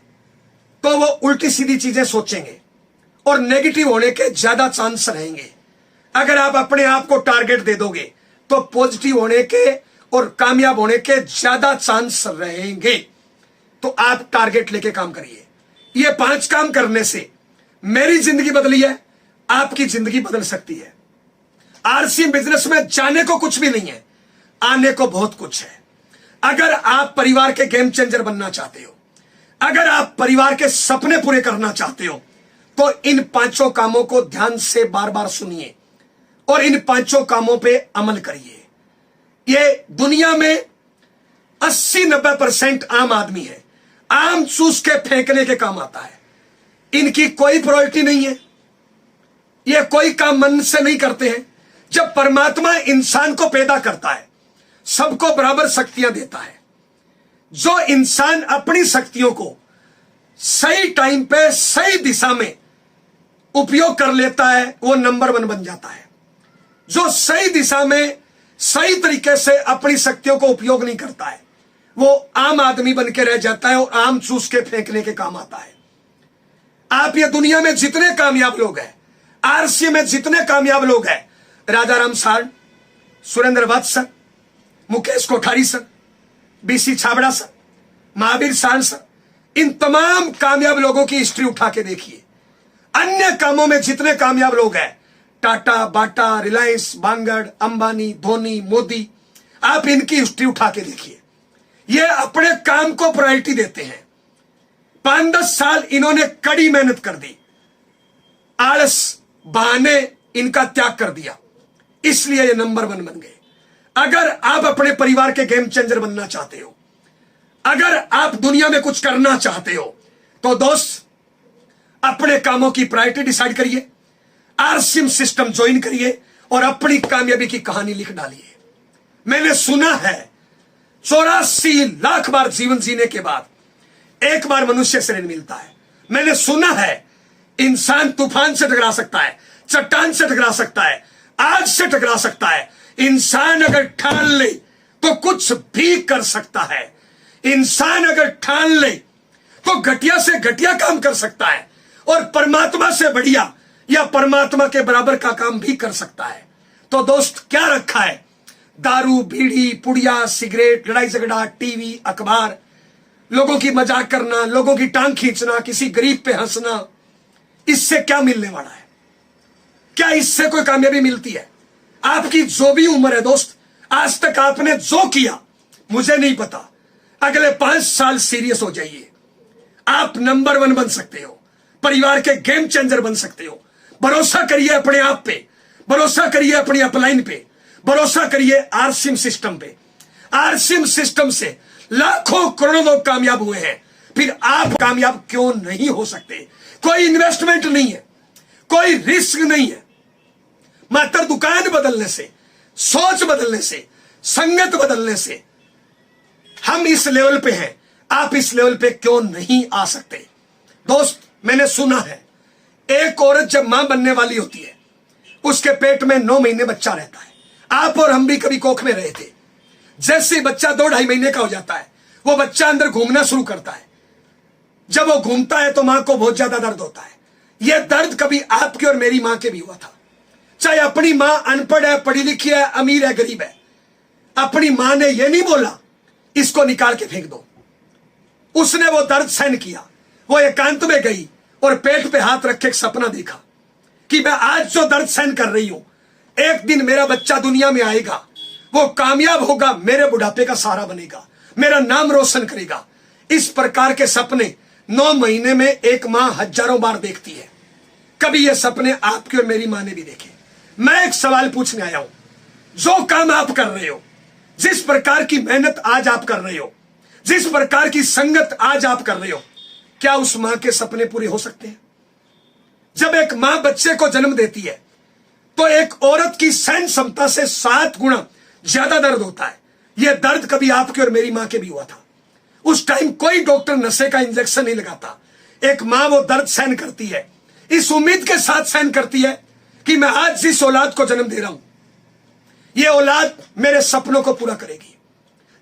तो वो उल्टी सीधी चीजें सोचेंगे और नेगेटिव होने के ज्यादा चांस रहेंगे। अगर आप अपने आप को टारगेट दे दोगे तो पॉजिटिव होने के और कामयाब होने के ज्यादा चांस रहेंगे। तो आप टारगेट लेके काम करिए। ये 5 काम करने से मेरी जिंदगी बदली है, आपकी जिंदगी बदल सकती है। आरसीएम बिजनेस में जाने को कुछ भी नहीं है, आने को बहुत कुछ है। अगर आप परिवार के गेम चेंजर बनना चाहते हो, अगर आप परिवार के सपने पूरे करना चाहते हो, तो इन 5 कामों को ध्यान से बार बार सुनिए और इन 5 कामों पे अमल करिए। ये दुनिया में 80-90% आम आदमी है, आम चूस के फेंकने के काम आता है। इनकी कोई प्रायोरिटी नहीं है, ये कोई काम मन से नहीं करते हैं। जब परमात्मा इंसान को पैदा करता है, सबको बराबर शक्तियां देता है। जो इंसान अपनी शक्तियों को सही टाइम पे सही दिशा में उपयोग कर लेता है वो नंबर 1 बन जाता है। जो सही दिशा में सही तरीके से अपनी शक्तियों को उपयोग नहीं करता है वो आम आदमी बन के रह जाता है और आम चूस के फेंकने के काम आता है। आप ये दुनिया में जितने कामयाब लोग हैं, आरसी में जितने कामयाब लोग हैं, Rajaram sir, Surendra Vats sir, Mukesh Kothari sir, BC Chhabra sir, Mahavir sir, इन तमाम कामयाब लोगों की हिस्ट्री उठा के देखिए। अन्य कामों में जितने कामयाब लोग हैं, टाटा, बाटा, रिलायंस, बांगड़, अंबानी, धोनी, मोदी, आप इनकी हिस्ट्री उठा के देखिए। ये अपने काम को प्रायोरिटी देते हैं। 5-10 साल इन्होंने कड़ी मेहनत कर दी, आलस बहाने इनका त्याग कर दिया, इसलिए ये नंबर 1 बन गए। अगर आप अपने परिवार के गेम चेंजर बनना चाहते हो, अगर आप दुनिया में कुछ करना चाहते हो, तो दोस्त अपने कामों की प्रायोरिटी डिसाइड करिए, आरसीएम सिस्टम ज्वाइन करिए और अपनी कामयाबी की कहानी लिख डालिए। मैंने सुना है 84 लाख बार जीवन जीने के बाद एक बार मनुष्य शरीर मिलता है। मैंने सुना है इंसान तूफान से टकरा सकता है, चट्टान से टकरा सकता है, आग से टकरा सकता है। इंसान अगर ठान ले तो कुछ भी कर सकता है। इंसान अगर ठान ले तो घटिया से घटिया काम कर सकता है और परमात्मा से बढ़िया या परमात्मा के बराबर का काम भी कर सकता है। तो दोस्त क्या रखा है? दारू, बीड़ी, पुड़िया, सिगरेट, लड़ाई झगड़ा, टीवी, अखबार, लोगों की मजाक करना, लोगों की टांग खींचना, किसी गरीब पे हंसना, इससे क्या मिलने वाला है? क्या इससे कोई कामयाबी मिलती है? आपकी जो भी उम्र है दोस्त, आज तक आपने जो किया मुझे नहीं पता, अगले 5 साल सीरियस हो जाइए। आप नंबर 1 बन सकते हो, परिवार के गेम चेंजर बन सकते हो। भरोसा करिए अपने आप पे, भरोसा करिए अपनी अपलाइन पे, भरोसा करिए आरसीएम सिस्टम पे। आरसीएम सिस्टम से लाखों करोड़ों लोग कामयाब हुए हैं, फिर आप कामयाब क्यों नहीं हो सकते? कोई इन्वेस्टमेंट नहीं है, कोई रिस्क नहीं है, मात्र दुकान बदलने से, सोच बदलने से, संगत बदलने से हम इस लेवल पे हैं। आप इस लेवल पे क्यों नहीं आ सकते? दोस्त मैंने सुना है एक औरत जब मां बनने वाली होती है उसके पेट में 9 महीने बच्चा रहता है। आप और हम भी कभी कोख में रहे थे। जैसे बच्चा 2-2.5 महीने का हो जाता है वो बच्चा अंदर घूमना शुरू करता है। जब वो घूमता है तो मां को बहुत ज्यादा दर्द होता है। यह दर्द कभी आपके और मेरी मां के भी हुआ था। चाहे अपनी मां अनपढ़ है, पढ़ी लिखी है, अमीर है, गरीब है, अपनी मां ने यह नहीं बोला इसको निकाल के फेंक दो। उसने वो दर्द सहन किया। वो एकांत में गई और पेट पे हाथ रख के एक सपना देखा कि मैं आज जो दर्द सहन कर रही हूं, एक दिन मेरा बच्चा दुनिया में आएगा, वो कामयाब होगा, मेरे बुढ़ापे का सहारा बनेगा, मेरा नाम रोशन करेगा। इस प्रकार के सपने 9 महीने में एक मां हजारों बार देखती है। कभी ये सपने आपकी और मेरी मां ने भी देखे। मैं एक सवाल पूछने आया हूं, जो काम आप कर रहे हो, जिस प्रकार की मेहनत आज आप कर रहे हो, जिस प्रकार की संगत आज आप कर रहे हो, क्या उस मां के सपने पूरे हो सकते हैं? जब एक मां बच्चे को जन्म देती है तो एक औरत की सहन क्षमता से 7 गुना ज्यादा दर्द होता है। यह दर्द कभी आपके और मेरी मां के भी हुआ था। उस टाइम कोई डॉक्टर नशे का इंजेक्शन नहीं लगाता। एक मां वो दर्द सहन करती है, इस उम्मीद के साथ सहन करती है कि मैं आज जिस औलाद को जन्म दे रहा हूं यह औलाद मेरे सपनों को पूरा करेगी।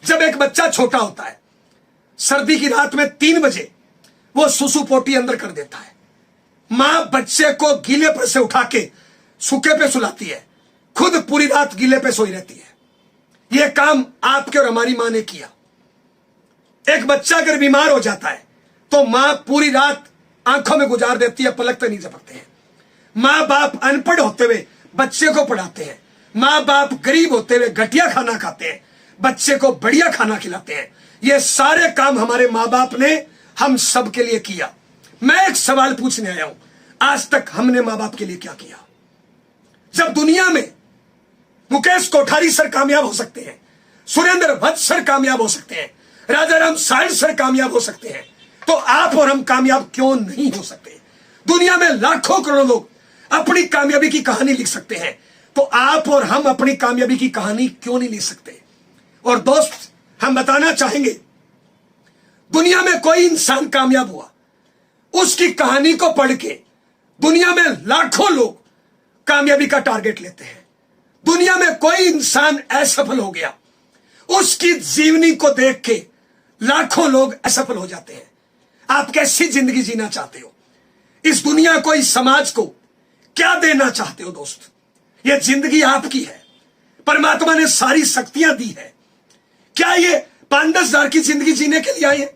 जब एक बच्चा छोटा होता है, सर्दी की रात में 3 बजे वो सुसु पोटी अंदर कर देता है। मां बच्चे को गीले पे से उठा के सूखे पे सुलाती है, खुद पूरी रात गीले पे सोई रहती है। यह काम आपके और हमारी मां ने किया। एक बच्चा अगर बीमार हो जाता है तो मां पूरी रात आंखों में गुजार देती है, पलक तक नहीं झपकते हैं। मां बाप अनपढ़ होते हुए बच्चे को पढ़ाते हैं। मां बाप गरीब होते हुए घटिया खाना खाते हैं, बच्चे को बढ़िया खाना खिलाते हैं। ये सारे काम हमारे मां बाप ने हम सब के लिए किया। मैं एक सवाल पूछने आया हूं, आज तक हमने मां बाप के लिए क्या किया? जब दुनिया में मुकेश कोठारी सर कामयाब हो सकते हैं, सुरेंद्र वत्स सर कामयाब हो सकते हैं, राजाराम साइड सर कामयाब हो सकते हैं, तो आप और हम कामयाब क्यों नहीं हो सकते? दुनिया में लाखों करोड़ों लोग अपनी कामयाबी की कहानी लिख सकते हैं, तो आप और हम अपनी कामयाबी की कहानी क्यों नहीं लिख सकते? और दोस्त हम बताना चाहेंगे, दुनिया में कोई इंसान कामयाब हुआ, उसकी कहानी को पढ़ के दुनिया में लाखों लोग कामयाबी का टारगेट लेते हैं। दुनिया में कोई इंसान असफल हो गया, उसकी जीवनी को देख के लाखों लोग असफल हो जाते हैं। आप कैसी जिंदगी जीना चाहते हो? इस दुनिया को, इस समाज को क्या देना चाहते हो दोस्त? यह जिंदगी आपकी है, परमात्मा ने सारी शक्तियां दी है। क्या ये 5-10 हजार की जिंदगी जीने के लिए आए हैं?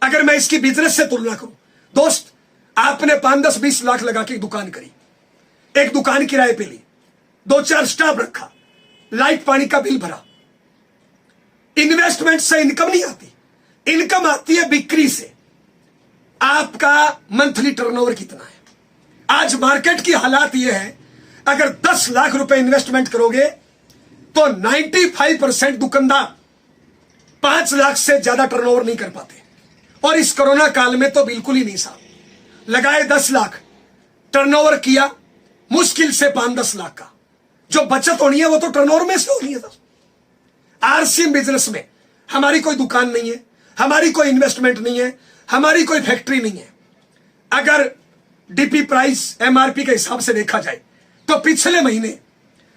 अगर मैं इसकी बिजनेस से तुलना करूं दोस्त, आपने 5-10-20 लाख लगा के दुकान करी, एक दुकान किराए पे ली, 2-4 स्टाफ रखा, लाइट पानी का बिल भरा। इन्वेस्टमेंट से इनकम नहीं आती, इनकम आती है बिक्री से। आपका मंथली टर्नओवर कितना है? आज मार्केट की हालात यह है, अगर 10 लाख रुपए इन्वेस्टमेंट करोगे तो 95% दुकानदार 5 लाख से ज्यादा टर्नओवर नहीं कर पाते। और इस कोरोना काल में तो बिल्कुल ही नहीं साहब। लगाए 10 लाख, टर्नओवर किया मुश्किल से 5-10 लाख का। जो बचत होनी है वो तो टर्नओवर में से होनी है। आरसीएम बिजनेस में हमारी कोई दुकान नहीं है, हमारी कोई इन्वेस्टमेंट नहीं है, हमारी कोई फैक्ट्री नहीं है। अगर डीपी प्राइस एमआरपी के हिसाब से देखा जाए तो पिछले महीने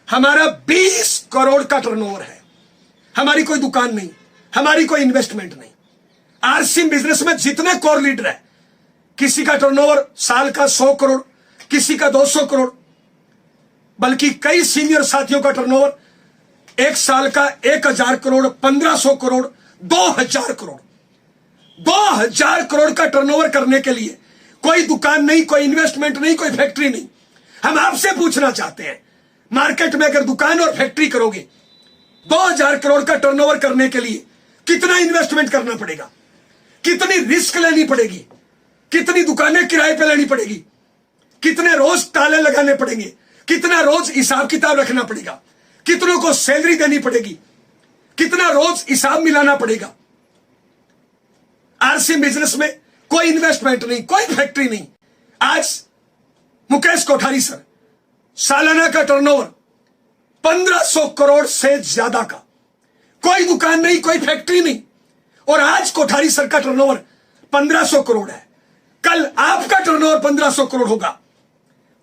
हमारा 20 करोड़ का टर्नओवर है। हमारी कोई दुकान नहीं, हमारी कोई इन्वेस्टमेंट नहीं। आरसीएम बिजनेस में जितने कोर लीडर है, किसी का टर्नओवर साल का 100 करोड़, किसी का 200 करोड़, बल्कि कई सीनियर साथियों का टर्नओवर एक साल का 1000 करोड़, 1500 करोड़, 2000 करोड़। 2000 करोड़ का टर्नओवर करने के लिए कोई दुकान नहीं, कोई इन्वेस्टमेंट नहीं, कोई फैक्ट्री नहीं। हम आपसे पूछना चाहते हैं, मार्केट में अगर दुकान और फैक्ट्री करोगे 2000 करोड़ का टर्नओवर करने के लिए कितना इन्वेस्टमेंट करना पड़ेगा? कितनी रिस्क लेनी पड़ेगी? कितनी दुकानें किराए पे लेनी पड़ेगी? कितने रोज ताले लगाने पड़ेंगे? कितना रोज हिसाब किताब रखना पड़ेगा? कितनों को सैलरी देनी पड़ेगी? कितना रोज हिसाब मिलाना पड़ेगा? आरसीएम बिजनेस में कोई इन्वेस्टमेंट नहीं, कोई फैक्ट्री नहीं। आज मुकेश कोठारी सर सालाना का टर्नओवर 1500 करोड़ से ज्यादा का, कोई दुकान नहीं, कोई फैक्ट्री नहीं। और आज कोठारी सर का टर्नओवर 1500 करोड़ है। कल आपका टर्नओवर 1500 करोड़ होगा,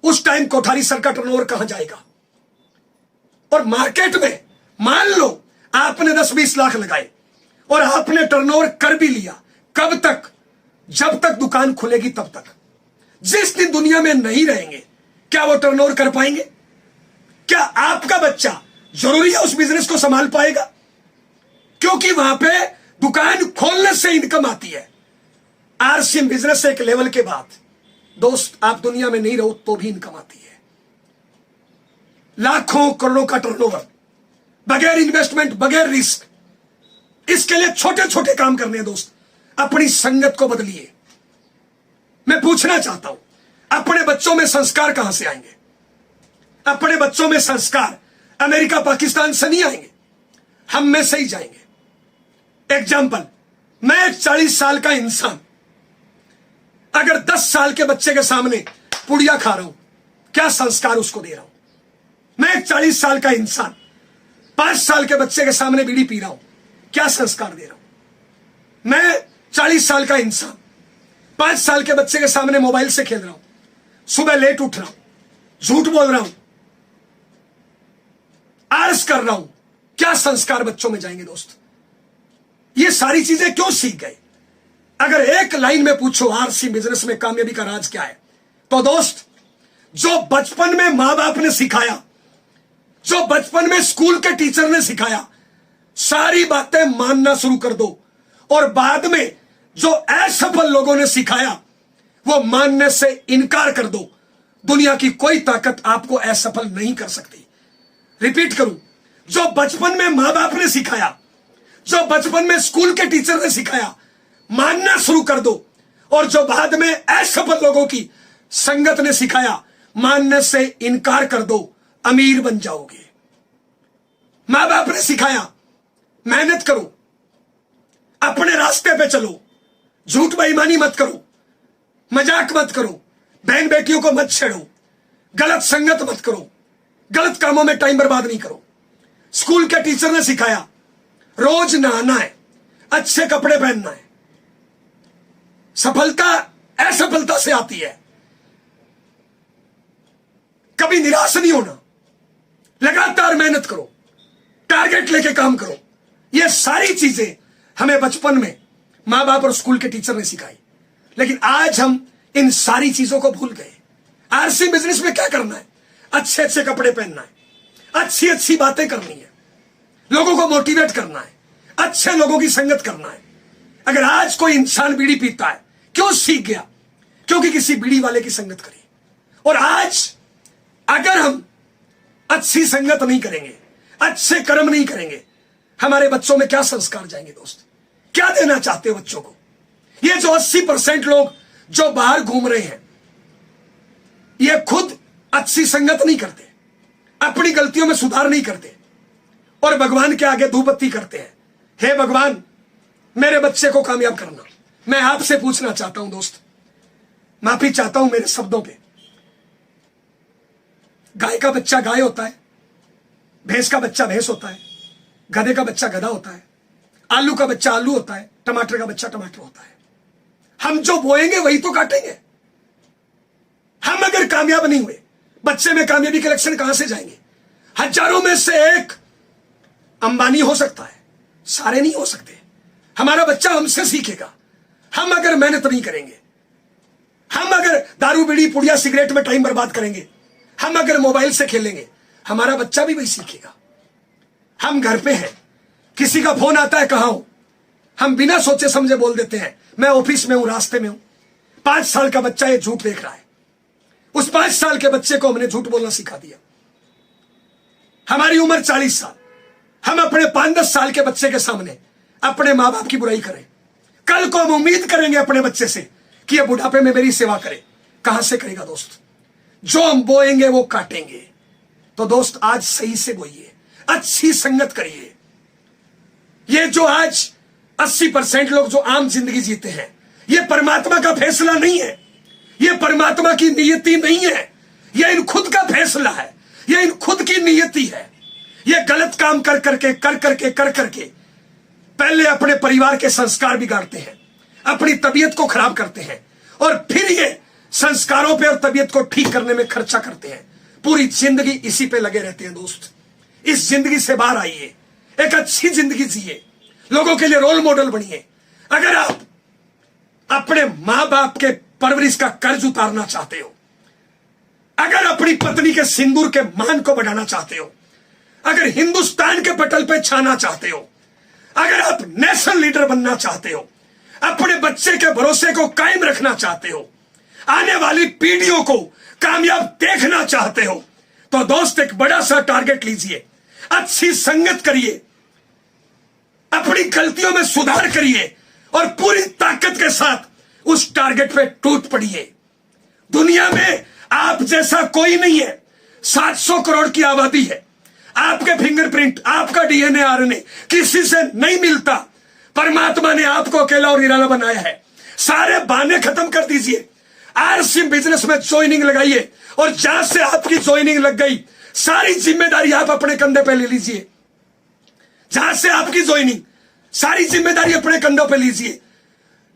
उस टाइम कोठारी सर का टर्नओवर कहां जाएगा? और मार्केट में मान लो आपने 10-20 लाख लगाए और आपने टर्नओवर कर भी लिया, कब तक? जब तक दुकान खुलेगी तब तक। जिस दिन दुनिया में नहीं रहेंगे, क्या वो टर्नओवर कर पाएंगे? क्या आपका बच्चा जरूरी है उस बिजनेस को संभाल पाएगा? क्योंकि वहां पे दुकान खोलने से इनकम आती है। आरसीएम बिजनेस से एक लेवल के बाद दोस्त आप दुनिया में नहीं रहो तो भी इनकम आती है। लाखों करोड़ों का टर्नओवर, बगैर इन्वेस्टमेंट, बगैर रिस्क। इसके लिए छोटे छोटे काम करने हैं दोस्त। अपनी संगत को बदलिए। मैं पूछना चाहता हूं, अपने बच्चों में संस्कार कहां से आएंगे? अपने बच्चों में संस्कार अमेरिका पाकिस्तान से नहीं आएंगे, हम में से ही जाएंगे। एग्जाम्पल, मैं एक 40 साल का इंसान अगर 10 साल के बच्चे के सामने पुड़िया खा रहा हूं, क्या संस्कार उसको दे रहा हूं? मैं एक 40 साल का इंसान 5 साल के बच्चे के सामने बीड़ी पी रहा हूं, क्या संस्कार दे रहा हूं? मैं 40 साल का इंसान 5 साल के बच्चे के सामने मोबाइल से खेल रहा हूं, सुबह लेट उठ रहा हूं, झूठ बोल रहा हूं, आलस कर रहा हूं, क्या संस्कार बच्चों में जाएंगे दोस्त? ये सारी चीजें क्यों सीख गए? अगर एक लाइन में पूछो आरसीएम बिजनेस में कामयाबी का राज क्या है, तो दोस्त जो बचपन में मां बाप ने सिखाया, जो बचपन में स्कूल के टीचर ने सिखाया, सारी बातें मानना शुरू कर दो। और बाद में जो असफल लोगों ने सिखाया वो मानने से इनकार कर दो। दुनिया की कोई ताकत आपको असफल नहीं कर सकती। रिपीट करूं, जो बचपन में मां बाप ने सिखाया, जो बचपन में स्कूल के टीचर ने सिखाया, मानना शुरू कर दो। और जो बाद में असफल लोगों की संगत ने सिखाया, मानने से इनकार कर दो, अमीर बन जाओगे। मां बाप ने सिखाया मेहनत करो, अपने रास्ते पे चलो, झूठ बेईमानी मत करो, मजाक मत करो, बहन बेटियों को मत छेड़ो, गलत संगत मत करो, गलत कामों में टाइम बर्बाद नहीं करो। स्कूल के टीचर ने सिखाया रोज नहाना है, अच्छे कपड़े पहनना है। सफलता असफलता से आती है। कभी निराश नहीं होना, लगातार मेहनत करो, टारगेट लेके काम करो। ये सारी चीजें हमें बचपन में मां बाप और स्कूल के टीचर ने सिखाई, लेकिन आज हम इन सारी चीजों को भूल गए। आरसी बिजनेस में क्या करना है? अच्छे अच्छे कपड़े पहनना है, अच्छी अच्छी बातें करनी है, लोगों को मोटिवेट करना है, अच्छे लोगों की संगत करना है। अगर आज कोई इंसान बीड़ी पीता है, क्यों सीख गया? क्योंकि किसी बीड़ी वाले की संगत करी। और आज अगर हम अच्छी संगत नहीं करेंगे, अच्छे कर्म नहीं करेंगे, हमारे बच्चों में क्या संस्कार जाएंगे? दोस्त, क्या देना चाहते हो बच्चों को? ये जो 80% लोग जो बाहर घूम रहे हैं, ये खुद अच्छी संगत नहीं करते, अपनी गलतियों में सुधार नहीं करते, और भगवान के आगे धूपबत्ती करते हैं। हे भगवान, मेरे बच्चे को कामयाब करना। मैं आपसे पूछना चाहता हूं दोस्त, माफी चाहता हूं मेरे शब्दों पे। गाय का बच्चा गाय होता है, भैंस का बच्चा भैंस होता है, गधे का बच्चा गधा होता है, आलू का बच्चा आलू होता है, टमाटर का बच्चा टमाटर होता है। हम जो बोएंगे वही तो काटेंगे। हम अगर कामयाब नहीं हुए, बच्चे में कामयाबी के लक्षण कहां से जाएंगे? हजारों में से एक अंबानी हो सकता है, सारे नहीं हो सकते। हमारा बच्चा हमसे सीखेगा। हम अगर मेहनत नहीं करेंगे, हम अगर दारू बीड़ी पुड़िया सिगरेट में टाइम बर्बाद करेंगे, हम अगर मोबाइल से खेलेंगे, हमारा बच्चा भी वही सीखेगा। हम घर पे हैं, किसी का फोन आता है, कहां हो, हम बिना सोचे समझे बोल देते हैं मैं ऑफिस में हूं, रास्ते में हूं। 5 साल का बच्चा ये झूठ देख रहा है, उस 5 साल के बच्चे को हमने झूठ बोलना सिखा दिया। हमारी उम्र 40 साल, हम अपने 5-10 साल के बच्चे के सामने अपने मां बाप की बुराई करें। कल को हम उम्मीद करेंगे अपने बच्चे से कि ये बुढ़ापे में मेरी सेवा करे। कहां से करेगा दोस्त? जो हम बोएंगे वो काटेंगे। तो दोस्त, आज सही से बोइए, अच्छी संगत करिए। ये जो आज 80% लोग जो आम जिंदगी जीते हैं, ये परमात्मा का फैसला नहीं है, ये परमात्मा की नियति नहीं है, ये इन खुद का फैसला है, ये इन खुद की नियति है। ये गलत काम कर करके पहले अपने परिवार के संस्कार बिगाड़ते हैं, अपनी तबीयत को खराब करते हैं, और फिर ये संस्कारों पे और तबीयत को ठीक करने में खर्चा करते हैं। पूरी जिंदगी इसी पे लगे रहते हैं। दोस्त, इस जिंदगी से बाहर आइए, एक अच्छी जिंदगी जिए, लोगों के लिए रोल मॉडल बनिए। अगर आप अपने मां बाप के परवरिश का कर्ज उतारना चाहते हो, अगर अपनी पत्नी के सिंदूर के मान को बढ़ाना चाहते हो, अगर हिंदुस्तान के पटल पे छाना चाहते हो, अगर आप नेशनल लीडर बनना चाहते हो, अपने बच्चे के भरोसे को कायम रखना चाहते हो, आने वाली पीढ़ियों को कामयाब देखना चाहते हो, तो दोस्त एक बड़ा सा टारगेट लीजिए, अच्छी संगत करिए, अपनी गलतियों में सुधार करिए, और पूरी ताकत के साथ उस टारगेट पे टूट पड़िए। दुनिया में आप जैसा कोई नहीं है। 700 करोड़ की आबादी है, आपके फिंगरप्रिंट, आपका डीएनए आरएनए किसी से नहीं मिलता। परमात्मा ने आपको अकेला और निराला बनाया है। सारे बहाने खत्म कर दीजिए, आरसी बिजनेस में ज्वाइनिंग लगाइए, और जहां से आपकी ज्वाइनिंग लग गई, सारी जिम्मेदारी आप अपने कंधे पे ले लीजिए। जहां से आपकी ज्वाइनिंग, सारी जिम्मेदारी अपने कंधों पे लीजिए।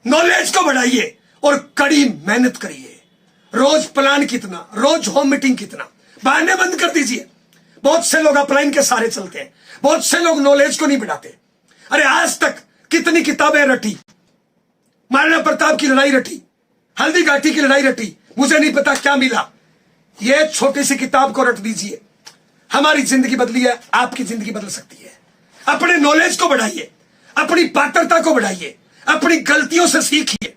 नॉलेज को बढ़ाइए और कड़ी मेहनत करिए। रोज प्लान कितना, रोज होम मीटिंग कितना, बहाने बंद कर दीजिए। बहुत से लोग अपलाइन के सारे चलते हैं, बहुत से लोग नॉलेज को नहीं बढ़ाते। अरे आज तक कितनी किताबें रटी, महाराणा प्रताप की लड़ाई रटी, हल्दी घाटी की लड़ाई रटी, मुझे नहीं पता क्या मिला। ये छोटी सी किताब को रट दीजिए। हमारी जिंदगी बदली है, आपकी जिंदगी बदल सकती है। अपने नॉलेज को बढ़ाइए, अपनी पात्रता को बढ़ाइए, अपनी गलतियों से सीखिए।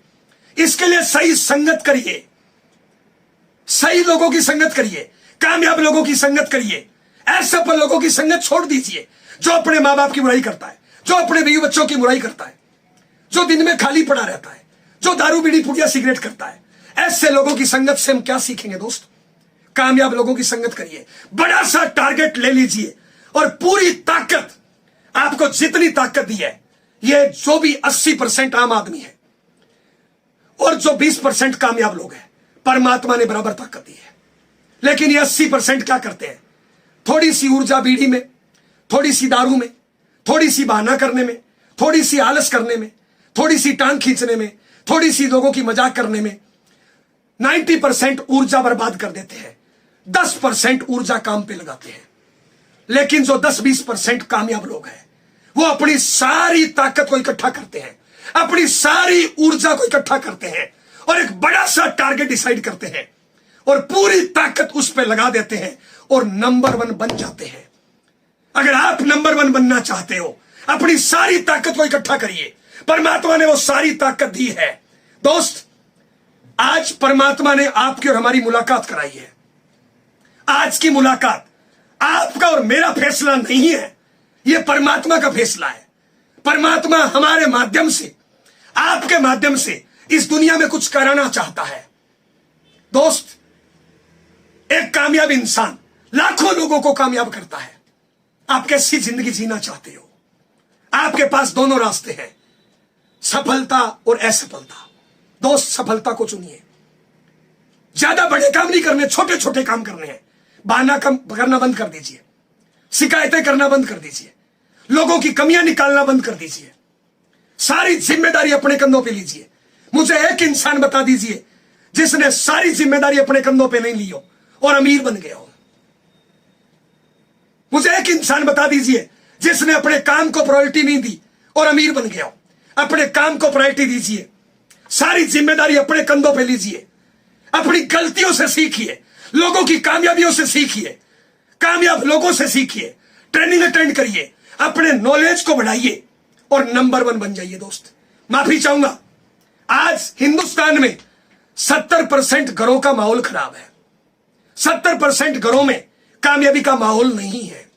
इसके लिए सही संगत करिए, सही लोगों की संगत करिए, कामयाब लोगों की संगत करिए। असफल लोगों की संगत छोड़ दीजिए, जो अपने मां बाप की बुराई करता है, जो अपने बीवी बच्चों की बुराई करता है, जो दिन में खाली पड़ा रहता है, जो दारू बीड़ी पुड़िया सिगरेट करता है। ऐसे लोगों की संगत से हम क्या सीखेंगे दोस्त? कामयाब लोगों की संगत करिए, बड़ा सा टारगेट ले लीजिए, और पूरी ताकत, आपको जितनी ताकत दी है, ये जो भी 80% आम आदमी है और जो 20% कामयाब लोग हैं, परमात्मा ने बराबर ताकत दी है। लेकिन ये 80% क्या करते हैं? थोड़ी सी ऊर्जा बीड़ी में, थोड़ी सी दारू में, थोड़ी सी बहाना करने में, थोड़ी सी आलस करने में, थोड़ी सी टांग खींचने में, थोड़ी सी लोगों की मजाक करने में 90% ऊर्जा बर्बाद कर देते हैं। 10% ऊर्जा काम पे लगाते हैं, लेकिन जो 10-20% कामयाब लोग हैं वो अपनी सारी ताकत को इकट्ठा करते हैं, अपनी सारी ऊर्जा को इकट्ठा करते हैं और एक बड़ा सा टारगेट डिसाइड करते हैं और पूरी ताकत उस पर लगा देते हैं और नंबर 1 बन जाते हैं। अगर आप नंबर 1 बनना चाहते हो, अपनी सारी ताकत को इकट्ठा करिए। परमात्मा ने वो सारी ताकत दी है। दोस्त, आज परमात्मा ने आपकी और हमारी मुलाकात कराई है। आज की मुलाकात आपका और मेरा फैसला नहीं है, यह परमात्मा का फैसला है। परमात्मा हमारे माध्यम से, आपके माध्यम से इस दुनिया में कुछ कराना चाहता है। दोस्त, एक कामयाब इंसान लाखों लोगों को कामयाब करता है। आप कैसी जिंदगी जीना चाहते हो? आपके पास दोनों रास्ते हैं, सफलता और असफलता। दोस्त, सफलता को चुनिए। ज्यादा बड़े काम नहीं करने, छोटे छोटे काम करने हैं। बहाना करना बंद कर दीजिए, शिकायतें करना बंद कर दीजिए, लोगों की कमियां निकालना बंद कर दीजिए, सारी जिम्मेदारी अपने कंधों पे लीजिए। मुझे एक इंसान बता दीजिए जिसने सारी जिम्मेदारी अपने कंधों पे नहीं ली हो और अमीर बन गया हो। मुझे एक इंसान बता दीजिए जिसने अपने काम को प्रायोरिटी नहीं दी और अमीर बन गया हो। अपने काम को प्रायोरिटी दीजिए, सारी जिम्मेदारी अपने कंधों पे लीजिए, अपनी गलतियों से सीखिए, लोगों की कामयाबियों से सीखिए, कामयाब लोगों से सीखिए, ट्रेनिंग अटेंड करिए, अपने नॉलेज को बढ़ाइए और नंबर 1 बन जाइए। दोस्त, माफी चाहूंगा, आज हिंदुस्तान में 70% घरों का माहौल खराब है। 70% घरों में कामयाबी का माहौल नहीं है।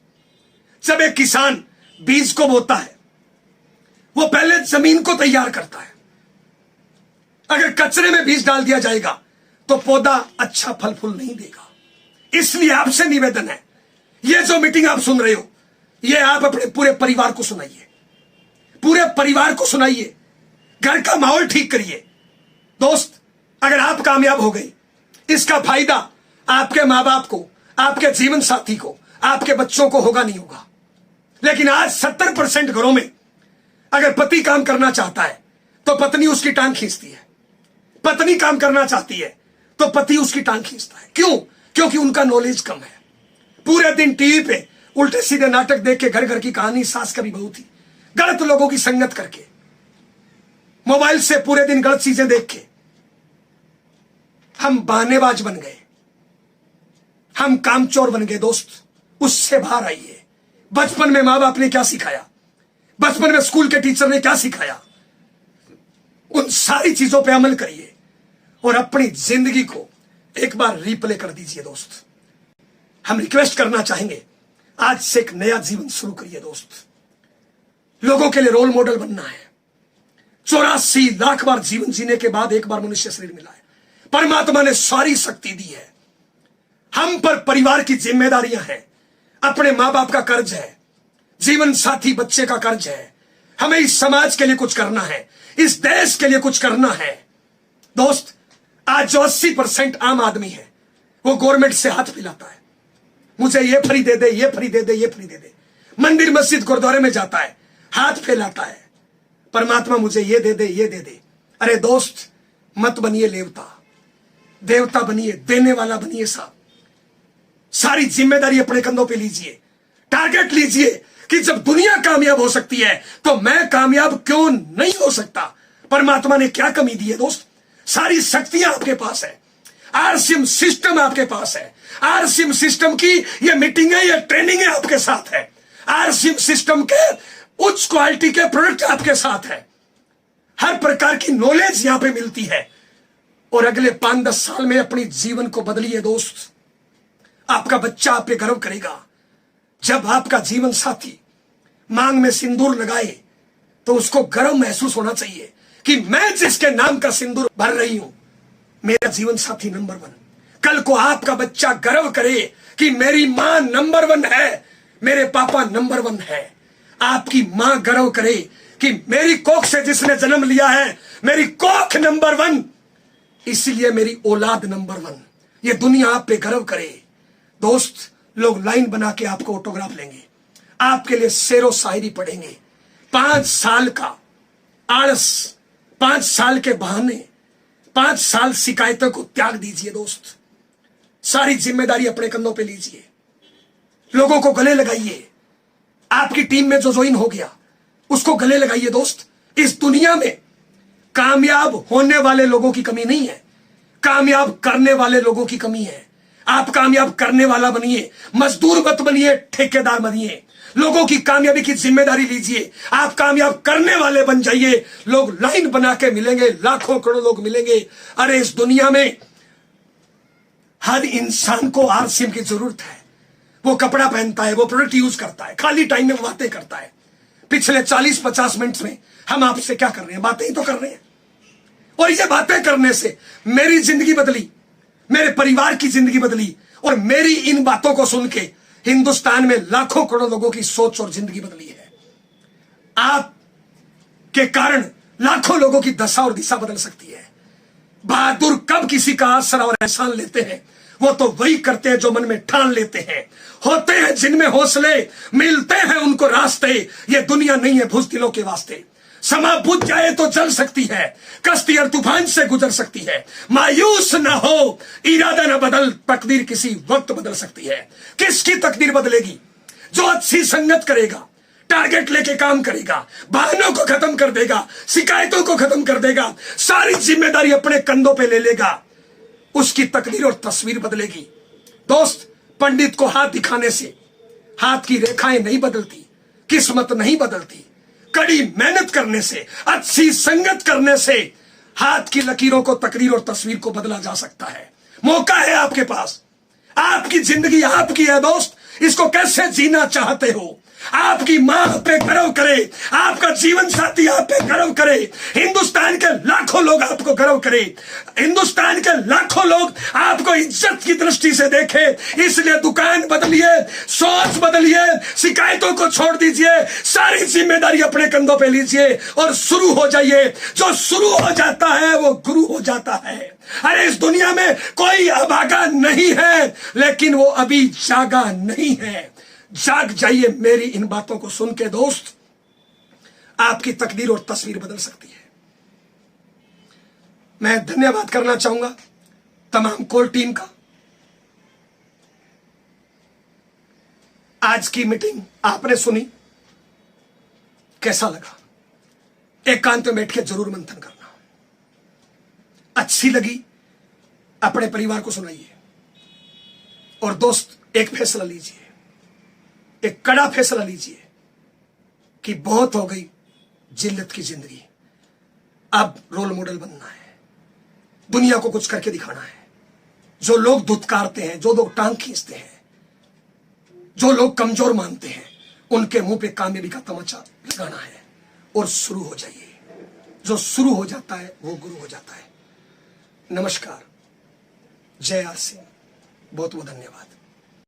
जब एक किसान बीज को बोता है, वो पहले जमीन को तैयार करता है। अगर कचरे में बीज डाल दिया जाएगा तो पौधा अच्छा फल फूल नहीं देगा। इसलिए आपसे निवेदन है, ये जो मीटिंग आप सुन रहे हो, ये आप अपने पूरे परिवार को सुनाइए, पूरे परिवार को सुनाइए, घर का माहौल ठीक करिए। दोस्त, अगर आप कामयाब हो गए, इसका फायदा आपके मां बाप को, आपके जीवन साथी को, आपके बच्चों को होगा नहीं होगा। लेकिन आज 70% घरों में अगर पति काम करना चाहता है तो पत्नी उसकी टांग खींचती है, पत्नी काम करना चाहती है तो पति उसकी टांग खींचता है। क्यों? क्योंकि उनका नॉलेज कम है। पूरे दिन टीवी पे उल्टे सीधे नाटक देख के, घर घर की कहानी, सास कभी बहू थी, गलत लोगों की संगत करके, मोबाइल से पूरे दिन गलत चीजें देख के हम बहानेबाज बन गए, हम कामचोर बन गए। दोस्त, उससे बाहर आइए। बचपन में मां बाप ने क्या सिखाया, बचपन में स्कूल के टीचर ने क्या सिखाया, उन सारी चीजों पे अमल करिए और अपनी जिंदगी को एक बार रिप्ले कर दीजिए। दोस्त, हम रिक्वेस्ट करना चाहेंगे, आज से एक नया जीवन शुरू करिए। दोस्त, लोगों के लिए रोल मॉडल बनना है। 84 लाख बार जीवन जीने के बाद एक बार मनुष्य शरीर मिला है। परमात्मा ने सारी शक्ति दी है। हम पर परिवार की जिम्मेदारियां हैं, अपने मां बाप का कर्ज है, जीवन साथी बच्चे का कर्ज है। हमें इस समाज के लिए कुछ करना है, इस देश के लिए कुछ करना है। दोस्त, आज जो 80% आम आदमी है वो गवर्नमेंट से हाथ मिलाता है, मुझे ये फ्री दे दे, ये फ्री दे दे, ये फ्री दे दे। मंदिर मस्जिद गुरुद्वारे में जाता है, हाथ फैलाता है, परमात्मा मुझे ये दे दे, ये दे दे। अरे दोस्त, मत बनिए देवता, देवता बनिए, देने वाला बनिए। साहब, सारी जिम्मेदारी अपने कंधों पे लीजिए, टारगेट लीजिए कि जब दुनिया कामयाब हो सकती है तो मैं कामयाब क्यों नहीं हो सकता। परमात्मा ने क्या कमी दी है? दोस्त, सारी शक्तियां आपके पास है, आरसीएम सिस्टम आपके पास है। आरसीएम सिस्टम की ये मीटिंग है, ये ट्रेनिंग है आपके साथ है। आरसीएम सिस्टम के उच्च क्वालिटी के प्रोडक्ट आपके साथ है। हर प्रकार की नॉलेज यहां पे मिलती है और अगले 5-10 साल में अपनी जीवन को बदलिए। दोस्त, आपका बच्चा आप पे गर्व करेगा। जब आपका जीवन साथी मांग में सिंदूर लगाए तो उसको गर्व महसूस होना चाहिए कि मैं जिसके नाम का सिंदूर भर रही हूं, मेरा जीवन साथी नंबर 1। कल को आपका बच्चा गर्व करे कि मेरी मां नंबर 1 है, मेरे पापा नंबर 1 है। आपकी मां गर्व करे कि मेरी कोख से जिसने जन्म लिया है, मेरी कोख नंबर 1, इसलिए मेरी औलाद नंबर 1। ये दुनिया आप पे गर्व करे। दोस्त, लोग लाइन बना के आपको ऑटोग्राफ लेंगे, आपके लिए शेरो शायरी पढ़ेंगे। 5 साल का आलस, 5 साल के बहाने, 5 साल शिकायतों को त्याग दीजिए। दोस्त, सारी जिम्मेदारी अपने कंधों पे लीजिए, लोगों को गले लगाइए। आपकी टीम में जो ज्वाइन हो गया उसको गले लगाइए। दोस्त, इस दुनिया में कामयाब होने वाले लोगों की कमी नहीं है, कामयाब करने वाले लोगों की कमी है। आप कामयाब करने वाला बनिए, मजदूर मत बनिए, ठेकेदार बनिए। लोगों की कामयाबी की जिम्मेदारी लीजिए, आप कामयाब करने वाले बन जाइए। लोग लाइन बना के मिलेंगे, लाखों करोड़ों लोग मिलेंगे। अरे इस दुनिया में हर इंसान को आरसीएम की जरूरत है। वो कपड़ा पहनता है, वो प्रोडक्ट यूज करता है, खाली टाइम में बातें करता है। पिछले 40-50 मिनट में हम आपसे क्या कर रहे हैं? बातें ही तो कर रहे हैं। और ये बातें करने से मेरी जिंदगी बदली, मेरे परिवार की जिंदगी बदली, और मेरी इन बातों को सुन के हिंदुस्तान में लाखों करोड़ लोगों की सोच और जिंदगी बदली है। आप के कारण लाखों लोगों की दशा और दिशा बदल सकती है। बहादुर कब किसी का आसरा और एहसान लेते हैं? वो तो वही करते हैं जो मन में ठान लेते हैं। होते हैं जिनमें हौसले, मिलते हैं उनको रास्ते। ये दुनिया नहीं है बुज़दिलों के वास्ते। समा बुझ जाए तो जल सकती है, कश्ती और तूफान से गुजर सकती है। मायूस ना हो, इरादा ना बदल, तकदीर किसी वक्त बदल सकती है। किसकी तकदीर बदलेगी? जो अच्छी संगत करेगा, टारगेट लेके काम करेगा, बहानों को खत्म कर देगा, शिकायतों को खत्म कर देगा, सारी जिम्मेदारी अपने कंधों पे ले लेगा, उसकी तकदीर और तस्वीर बदलेगी। दोस्त, पंडित को हाथ दिखाने से हाथ की रेखाएं नहीं बदलती, किस्मत नहीं बदलती। कड़ी मेहनत करने से, अच्छी संगत करने से हाथ की लकीरों को, तकदीर और तस्वीर को बदला जा सकता है। मौका है आपके पास, आपकी जिंदगी आपकी है दोस्त। इसको कैसे जीना चाहते हो? आपकी मां पे गर्व करे, आपका जीवन साथी आप पे गर्व करे, हिंदुस्तान के लाखों लोग आपको गर्व करे, हिंदुस्तान के लाखों लोग आपको इज्जत की दृष्टि से देखे। इसलिए दुकान बदलिए, सोच बदलिए, शिकायतों को छोड़ दीजिए, सारी जिम्मेदारी अपने कंधों पे लीजिए और शुरू हो जाइए। जो शुरू हो जाता है वो गुरु हो जाता है। अरे इस दुनिया में कोई अभागा नहीं है, लेकिन वो अभी जागा नहीं है। जाग जाइए मेरी इन बातों को सुन के दोस्त, आपकी तकदीर और तस्वीर बदल सकती है। मैं धन्यवाद करना चाहूंगा तमाम कोर टीम का। आज की मीटिंग आपने सुनी, कैसा लगा? एकांत में बैठ के जरूर मंथन करना। अच्छी लगी, अपने परिवार को सुनाइए। और दोस्त, एक फैसला लीजिए, एक कड़ा फैसला लीजिए कि बहुत हो गई जिल्लत की जिंदगी, अब रोल मॉडल बनना है, दुनिया को कुछ करके दिखाना है। जो लोग धुतकारते हैं, जो लोग टांग खींचते हैं, जो लोग कमजोर मानते हैं, उनके मुंह पे कामयाबी का तमाचा लगाना है और शुरू हो जाइए। जो शुरू हो जाता है वो गुरु हो जाता है। नमस्कार, जय आरसीएम, बहुत बहुत धन्यवाद।